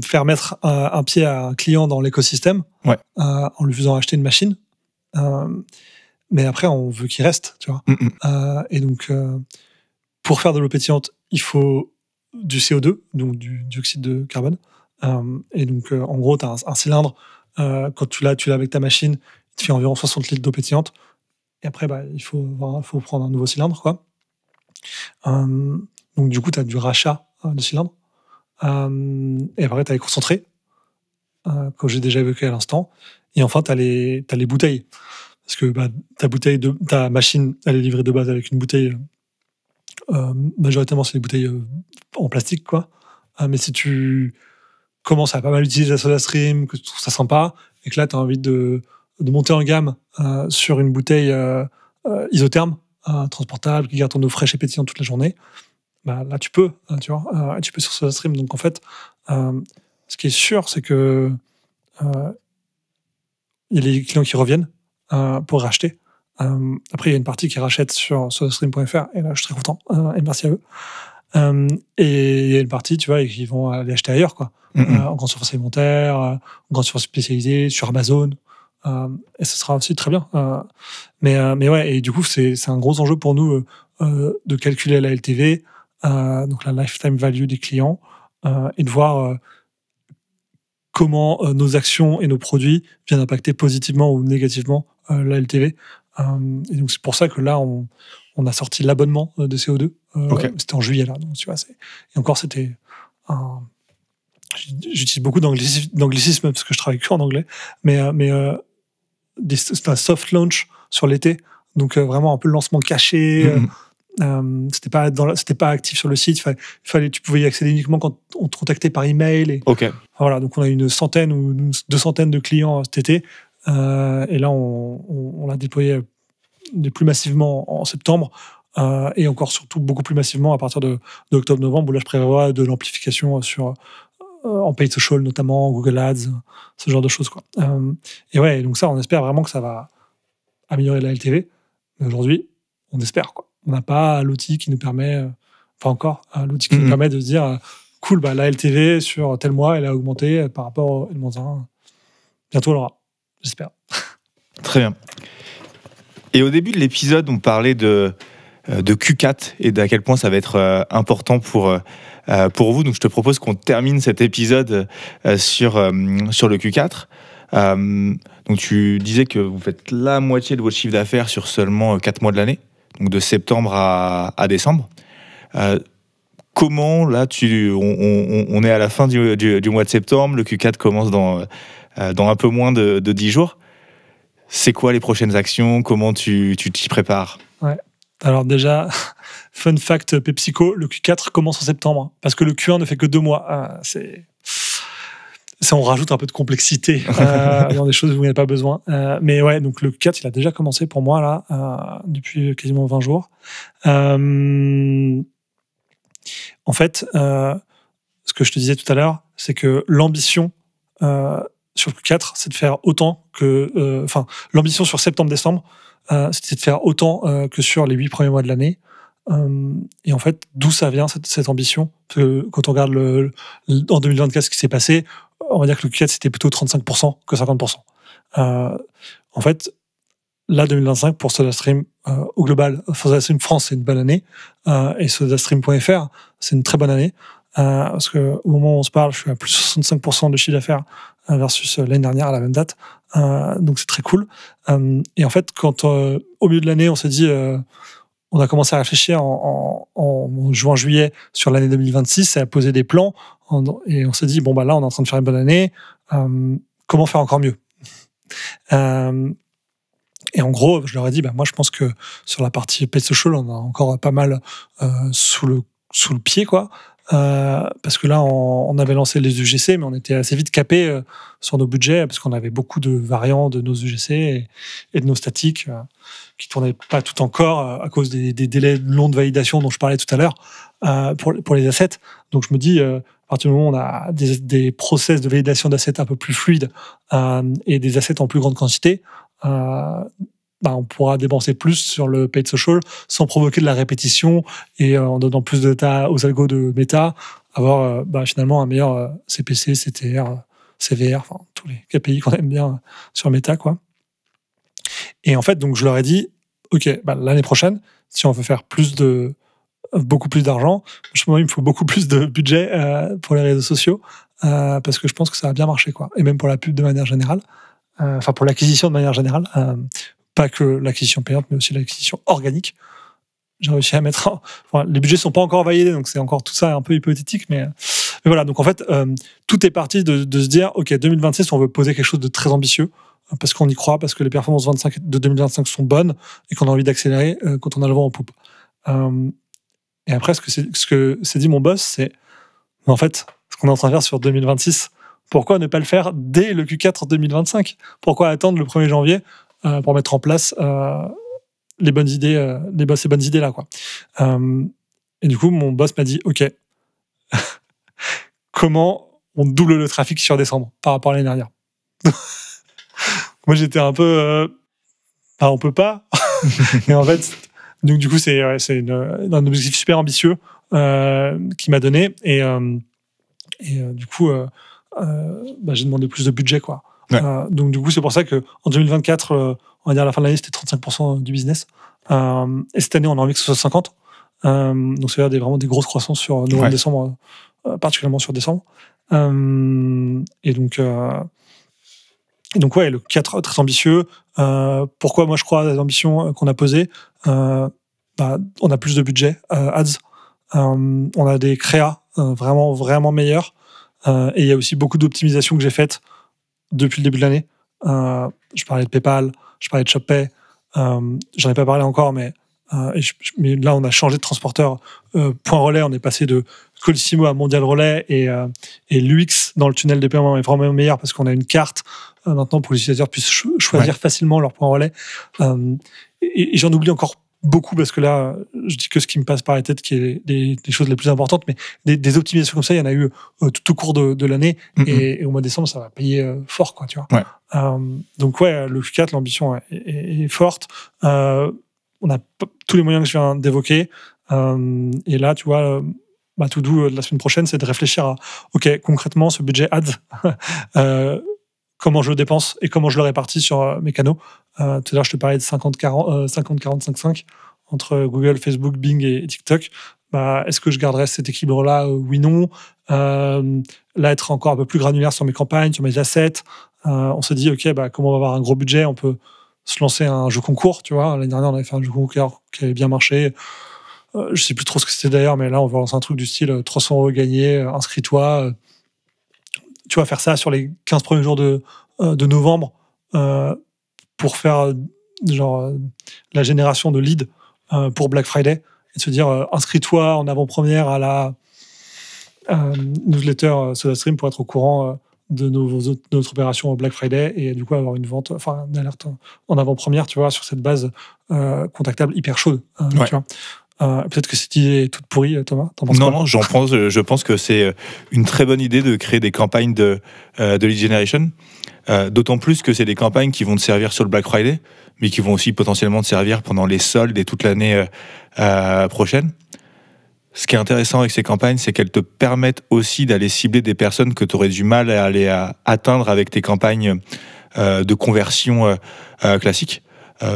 faire mettre un pied à un client dans l'écosystème en lui faisant acheter une machine. Mais après, on veut qu'il reste, tu vois. Et donc, pour faire de l'eau pétillante, il faut du CO2, donc du dioxyde de carbone. Et donc, en gros, tu as un cylindre. Quand tu l'as avec ta machine, il te fait environ 60 litres d'eau pétillante. Et après, il faut prendre un nouveau cylindre, quoi. Donc, du coup, tu as du rachat de cylindres. Et après, tu as les concentrés, que j'ai déjà évoqué à l'instant. Et enfin, tu as les bouteilles. Parce que ta machine, elle est livrée de base avec une bouteille. Majoritairement, c'est des bouteilles en plastique, quoi. Mais si tu commences à pas mal utiliser la SodaStream, que tu trouves ça sympa, et que là, tu as envie de monter en gamme sur une bouteille isotherme, transportable, qui garde ton eau fraîche et pétillante toute la journée, là, tu peux, tu vois, tu peux sur SodaStream. Donc, en fait, ce qui est sûr, c'est que il y a les clients qui reviennent pour racheter. Après, il y a une partie qui rachète sur sodastream.fr, et là, je suis très content, et merci à eux. Et il y a une partie, tu vois, qui vont aller acheter ailleurs, quoi. En grande surface alimentaire, en grande surface spécialisée, sur Amazon. Et ce sera aussi très bien. Mais ouais, et du coup, c'est un gros enjeu pour nous de calculer la LTV, donc la lifetime value des clients, et de voir comment nos actions et nos produits viennent impacter positivement ou négativement la LTV. Et donc, c'est pour ça que là, on a sorti l'abonnement de CO2. C'était en juillet, là. Donc, tu vois, et encore, c'était j'utilise beaucoup d'anglicisme parce que je travaille que en anglais. Mais c'est un soft launch sur l'été. Donc, vraiment un peu le lancement caché. C'était pas actif sur le site. Tu pouvais y accéder uniquement quand on te contactait par email. Voilà, donc on a une centaine ou 200 de clients cet été. Et là, on l'a déployé plus massivement en septembre, et encore surtout beaucoup plus massivement à partir de octobre-novembre, où là, je prévois de l'amplification en paid social, notamment Google Ads, ce genre de choses, quoi. Et ouais, donc ça, on espère vraiment que ça va améliorer la LTV. Mais aujourd'hui, on espère, quoi. On n'a pas l'outil qui nous permet Pas encore. L'outil qui nous permet de se dire, cool, la LTV sur tel mois, elle a augmenté par rapport au N-1. Bientôt, on l'aura. J'espère. Très bien. Et au début de l'épisode, on parlait de Q4 et d'à quel point ça va être important pour vous. Donc, je te propose qu'on termine cet épisode sur le Q4. Donc, tu disais que vous faites la moitié de votre chiffre d'affaires sur seulement 4 mois de l'année, donc de septembre à décembre. Comment, là, on est à la fin du mois de septembre, le Q4 commence dans un peu moins de 10 jours. C'est quoi les prochaines actions? Comment tu t'y prépares? Ouais. Alors déjà, fun fact PepsiCo, le Q4 commence en septembre, parce que le Q1 ne fait que 2 mois. On rajoute un peu de complexité dans des choses où il n'y a pas besoin. Mais ouais, donc le Q4, il a déjà commencé pour moi, là, depuis quasiment 20 jours. En fait, ce que je te disais tout à l'heure, c'est que l'ambition sur le Q4, c'est de faire autant que... l'ambition sur septembre-décembre, c'était de faire autant que sur les 8 premiers mois de l'année. Et en fait, d'où ça vient, cette ambition? Parce que quand on regarde en 2024 ce qui s'est passé, on va dire que le Q4, c'était plutôt 35% que 50%. En fait, là, 2025, pour SodaStream, au global, SodaStream France, c'est une bonne année. Et SodaStream.fr, c'est une très bonne année. Parce qu'au moment où on se parle, je suis à plus 65% de chiffre d'affaires versus l'année dernière à la même date. Donc, c'est très cool. Et en fait, quand au milieu de l'année, on s'est dit... on a commencé à réfléchir en juin-juillet sur l'année 2026 et à poser des plans. Et on s'est dit, là, on est en train de faire une bonne année. Comment faire encore mieux? Et en gros, je leur ai dit, moi, je pense que sur la partie paid social, on a encore pas mal sous le pied, quoi. Parce que là, on avait lancé les UGC, mais on était assez vite capé sur nos budgets, parce qu'on avait beaucoup de variants de nos UGC et de nos statiques qui ne tournaient pas tout encore à cause des délais longs de validation dont je parlais tout à l'heure pour les assets. Donc je me dis, à partir du moment où on a des process de validation d'assets un peu plus fluides et des assets en plus grande quantité, on pourra dépenser plus sur le paid social sans provoquer de la répétition et en donnant plus de data aux algos de Meta, avoir finalement un meilleur CPC, CTR, CVR, tous les KPI qu'on aime bien sur Meta, quoi. Et en fait, donc je leur ai dit, ok, l'année prochaine, si on veut faire beaucoup plus d'argent, il me faut beaucoup plus de budget pour les réseaux sociaux parce que je pense que ça va bien marcher, quoi. Et même pour la pub de manière générale, pour l'acquisition de manière générale. Pas que l'acquisition payante, mais aussi l'acquisition organique. J'ai réussi à mettre... les budgets ne sont pas encore validés, donc c'est encore tout ça un peu hypothétique, mais voilà. Donc en fait, tout est parti de se dire, ok, 2026, on veut poser quelque chose de très ambitieux, parce qu'on y croit, parce que les performances de 2025 sont bonnes, et qu'on a envie d'accélérer quand on a le vent en poupe. Et après, ce que s'est dit mon boss, c'est, en fait, ce qu'on est en train de faire sur 2026, pourquoi ne pas le faire dès le Q4 2025? Pourquoi attendre le 1er janvier pour mettre en place les bonnes idées, ces bonnes idées-là, quoi. Et du coup, mon boss m'a dit, OK, comment on double le trafic sur décembre par rapport à l'année dernière? Moi, j'étais un peu... on peut pas. Et en fait, donc, du coup, c'est un objectif super ambitieux qu'il m'a donné. Et du coup, j'ai demandé plus de budget, quoi. Ouais. Donc, du coup, c'est pour ça qu'en 2024, on va dire à la fin de l'année, c'était 35% du business. Et cette année, on a envie que ce soit 50. Donc, c'est vraiment des grosses croissances sur novembre, décembre, particulièrement sur décembre. Et donc, le 4 très ambitieux. Pourquoi moi je crois à les ambitions qu'on a posées? On a plus de budget ads. On a des créas vraiment, vraiment meilleurs. Et il y a aussi beaucoup d'optimisations que j'ai faites depuis le début de l'année. Je parlais de PayPal, je parlais de ShopPay. J'en ai pas parlé encore, mais là, on a changé de transporteur. Point Relais, on est passé de Colissimo à Mondial Relais et l'UX dans le tunnel de paiement est vraiment meilleur parce qu'on a une carte maintenant pour que les utilisateurs puissent choisir facilement leur point relais. Et j'en oublie encore beaucoup parce que là, je dis que ce qui me passe par la tête qui est des choses les plus importantes, mais des optimisations comme ça, il y en a eu tout au cours de l'année et au mois de décembre, ça va payer fort, quoi, tu vois. Ouais. Donc le Q4, l'ambition est forte. On a tous les moyens que je viens d'évoquer. Et là, tu vois, ma to-do de la semaine prochaine, c'est de réfléchir à, OK, concrètement, ce budget ads, comment je le dépense et comment je le répartis sur mes canaux. Tout à l'heure, je te parlais de 50-40, 50-40-5-5 entre Google, Facebook, Bing et TikTok. Est-ce que je garderai cet équilibre-là? Oui, non. Là, être encore un peu plus granulaire sur mes campagnes, sur mes assets. On se dit, OK, comment on va avoir un gros budget? On peut se lancer un jeu concours, tu vois. L'année dernière, on avait fait un jeu concours qui avait bien marché. Je sais plus trop ce que c'était d'ailleurs, mais là, on va lancer un truc du style 300 € gagnés, inscris-toi. Tu vas faire ça sur les 15 premiers jours de novembre pour faire la génération de leads pour Black Friday et de se dire inscris-toi en avant-première à la newsletter SodaStream pour être au courant de notre opération Black Friday et du coup avoir une vente, une alerte en avant-première, tu vois, sur cette base contactable hyper chaude. Ouais. Tu vois. Peut-être que cette idée est toute pourrie, Thomas. T'en penses quoi? Non, je pense que c'est une très bonne idée de créer des campagnes de lead generation. D'autant plus que c'est des campagnes qui vont te servir sur le Black Friday, mais qui vont aussi potentiellement te servir pendant les soldes et toute l'année prochaine. Ce qui est intéressant avec ces campagnes, c'est qu'elles te permettent aussi d'aller cibler des personnes que tu aurais du mal à aller atteindre avec tes campagnes de conversion classiques.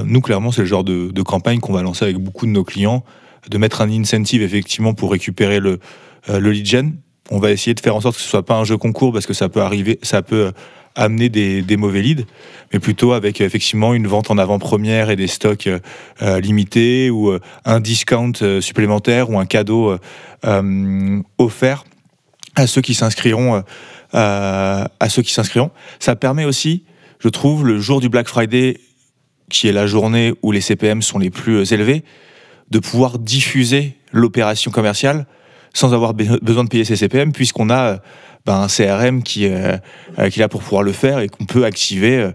Nous, clairement, c'est le genre de campagne qu'on va lancer avec beaucoup de nos clients, de mettre un incentive effectivement pour récupérer le lead gen. On va essayer de faire en sorte que ce soit pas un jeu concours parce que ça peut amener des mauvais leads, mais plutôt avec effectivement une vente en avant-première et des stocks limités ou un discount supplémentaire ou un cadeau offert à ceux qui s'inscriront. Ça permet aussi, je trouve, le jour du Black Friday, qui est la journée où les CPM sont les plus élevés, de pouvoir diffuser l'opération commerciale sans avoir besoin de payer ses CPM, puisqu'on a un CRM qui est là pour pouvoir le faire et qu'on peut activer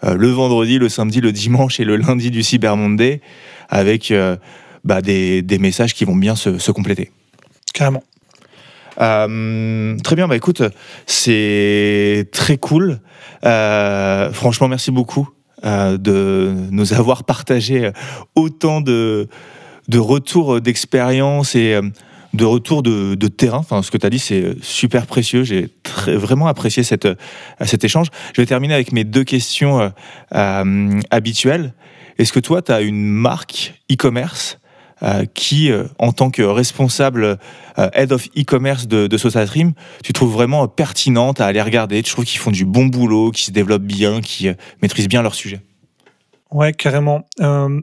le vendredi, le samedi, le dimanche et le lundi du Cyber Monday avec des messages qui vont bien se compléter. Carrément. Très bien, écoute, c'est très cool. Franchement, merci beaucoup de nous avoir partagé autant de retours d'expérience et de retours de terrain. Enfin, ce que tu as dit, c'est super précieux. J'ai vraiment apprécié cet échange. Je vais terminer avec mes 2 questions habituelles. Est-ce que toi, tu as une marque e-commerce qui, en tant que responsable Head of e-commerce de SodaStream, tu trouves vraiment pertinente à aller regarder? Tu trouves qu'ils font du bon boulot, qu'ils se développent bien, qu'ils maîtrisent bien leur sujet? Ouais, carrément.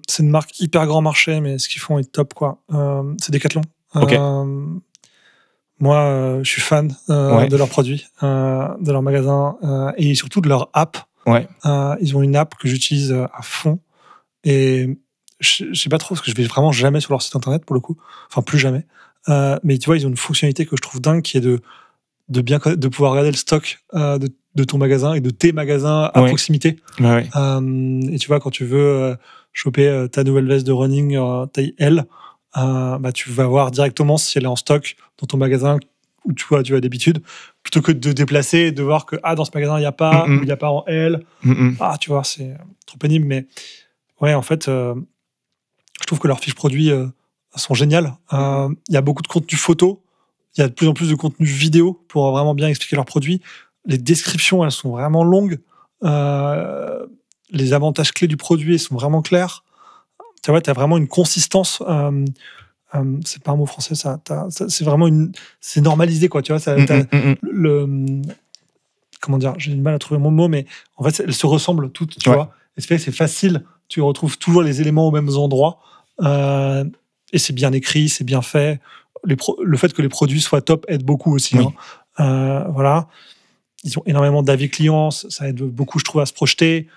C'est une marque hyper grand marché, mais ce qu'ils font est top, quoi. C'est Decathlon. Okay. Moi, je suis fan de leurs produits, de leur magasin et surtout de leur app. Ouais. Ils ont une app que j'utilise à fond et je sais pas trop parce que je vais vraiment jamais sur leur site internet pour le coup. Enfin, plus jamais. Mais tu vois, ils ont une fonctionnalité que je trouve dingue qui est de pouvoir regarder le stock de ton magasin et de tes magasins à proximité. Ouais. Et tu vois, quand tu veux choper ta nouvelle veste de running taille L, tu vas voir directement si elle est en stock dans ton magasin où tu as d'habitude, plutôt que de déplacer et de voir que dans ce magasin il n'y a pas, ou il n'y a pas en L. Tu vois, c'est trop pénible. Mais ouais, en fait, je trouve que leurs fiches produits sont géniales. Il y a beaucoup de contenu photo, il y a de plus en plus de contenu vidéo pour vraiment bien expliquer leurs produits. Les descriptions, elles sont vraiment longues. Les avantages clés du produit, ils sont vraiment clairs. Tu vois, tu as vraiment une consistance. C'est pas un mot français, ça c'est vraiment c'est normalisé, quoi. Tu vois, comment dire, j'ai du mal à trouver mon mot, mais en fait, elles se ressemblent toutes, tu vois. Et c'est facile, tu retrouves toujours les éléments aux mêmes endroits. Et c'est bien écrit, c'est bien fait. Le fait que les produits soient top aide beaucoup aussi. Oui. Voilà. Ils ont énormément d'avis clients, ça aide beaucoup, je trouve, à se projeter.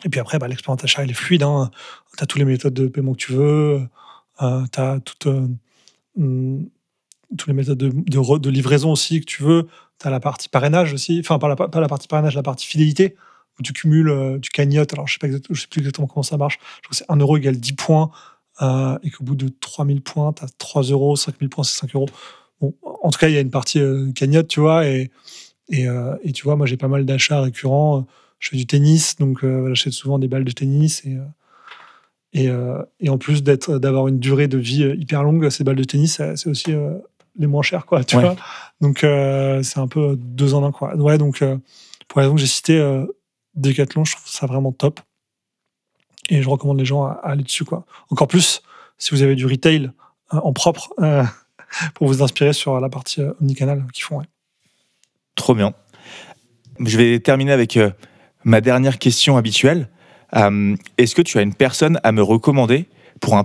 Et puis après, l'expérience d'achat, elle est fluide. Hein. Tu as toutes les méthodes de paiement que tu veux. Tu as toutes les méthodes de livraison aussi que tu veux. Tu as la partie parrainage aussi. Enfin, pas la partie parrainage, la partie fidélité, où tu cumules, tu cagnottes. Alors, je sais plus exactement comment ça marche. Je crois que c'est 1 € égale 10 points. Et qu'au bout de 3000 points, tu as 3 €. 5000 points, c'est 5 €. Bon, en tout cas, il y a une partie cagnotte, tu vois. Et tu vois, moi, j'ai pas mal d'achats récurrents. Je fais du tennis, donc j'achète souvent des balles de tennis Et en plus d'avoir une durée de vie hyper longue, ces balles de tennis, c'est aussi les moins chères, quoi, tu vois. Donc, c'est un peu 2 en 1, quoi. Ouais, donc, pour raison que j'ai cité, Decathlon, je trouve ça vraiment top. Et je recommande les gens à aller dessus, quoi. Encore plus si vous avez du retail en propre pour vous inspirer sur la partie omnicanal qu'ils font. Ouais. Trop bien. Je vais terminer avec ma dernière question habituelle. Est-ce que tu as une personne à me recommander pour un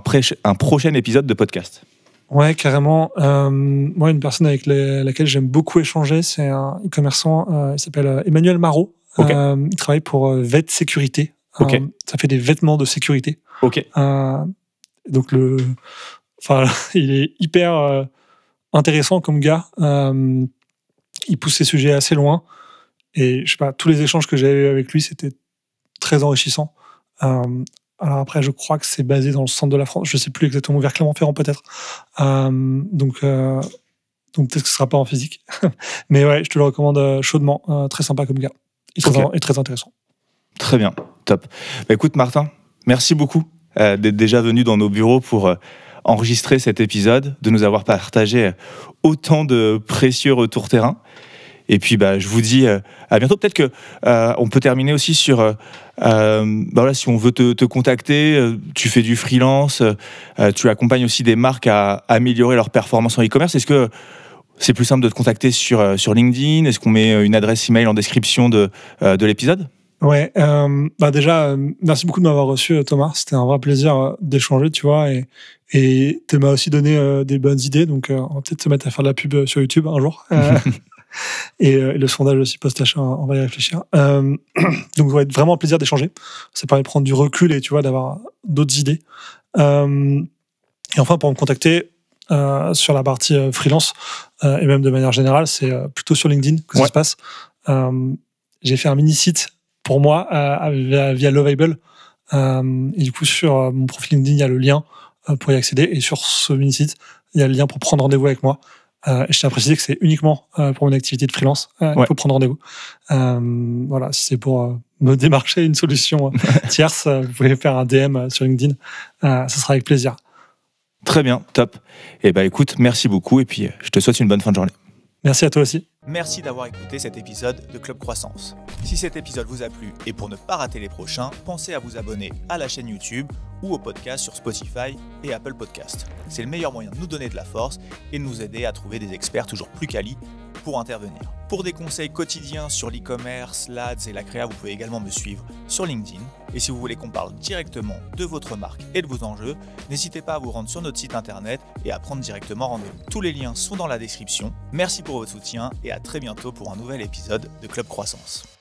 prochain épisode de podcast ? Ouais, carrément. Moi, une personne avec laquelle j'aime beaucoup échanger, c'est un e-commerçant, il s'appelle Emmanuel Marot. Okay. Il travaille pour Vet Sécurité. Okay. Ça fait des vêtements de sécurité. Okay. Donc, il est hyper intéressant comme gars. Il pousse ses sujets assez loin. Et je sais pas, tous les échanges que j'ai eu avec lui, c'était très enrichissant. Alors après, je crois que c'est basé dans le centre de la France. Je sais plus exactement, vers Clermont-Ferrand peut-être. Donc peut-être que ce sera pas en physique. Mais ouais, je te le recommande chaudement. Très sympa comme gars. Et très intéressant. Très bien, top. Bah, écoute Martin, merci beaucoup d'être déjà venu dans nos bureaux pour enregistrer cet épisode, de nous avoir partagé autant de précieux retours terrain. Et puis, je vous dis à bientôt. Peut-être que on peut terminer aussi sur, si on veut te contacter, tu fais du freelance, tu accompagnes aussi des marques à améliorer leur performance en e-commerce. Est-ce que c'est plus simple de te contacter sur LinkedIn ? Est-ce qu'on met une adresse email en description de l'épisode ? Ouais, déjà, merci beaucoup de m'avoir reçu, Thomas. C'était un vrai plaisir d'échanger, tu vois, et tu m'as aussi donné des bonnes idées. Donc, on va peut-être se mettre à faire de la pub sur YouTube un jour. Et le sondage aussi post-achat, on va y réfléchir. Donc, ça va être vraiment un plaisir d'échanger. Ça permet de prendre du recul et, tu vois, d'avoir d'autres idées. Et enfin, pour me contacter sur la partie freelance, et même de manière générale, c'est plutôt sur LinkedIn que ça se passe. J'ai fait un mini-site pour moi via Lovable. Et du coup, sur mon profil LinkedIn, il y a le lien pour y accéder. Et sur ce mini-site, il y a le lien pour prendre rendez-vous avec moi. Et je tiens à préciser que c'est uniquement pour une activité de freelance. Il faut prendre rendez-vous. Voilà, si c'est pour me démarcher une solution tierce, vous pouvez faire un DM sur LinkedIn. Ça sera avec plaisir. Très bien, top. Et écoute, merci beaucoup. Et puis, je te souhaite une bonne fin de journée. Merci à toi aussi. Merci d'avoir écouté cet épisode de Club Croissance. Si cet épisode vous a plu et pour ne pas rater les prochains, pensez à vous abonner à la chaîne YouTube ou au podcast sur Spotify et Apple Podcast. C'est le meilleur moyen de nous donner de la force et de nous aider à trouver des experts toujours plus quali pour intervenir. Pour des conseils quotidiens sur l'e-commerce, l'Ads et la créa, vous pouvez également me suivre sur LinkedIn. Et si vous voulez qu'on parle directement de votre marque et de vos enjeux, n'hésitez pas à vous rendre sur notre site internet et à prendre directement rendez-vous. Tous les liens sont dans la description. Merci pour votre soutien et à très bientôt pour un nouvel épisode de Club Croissance.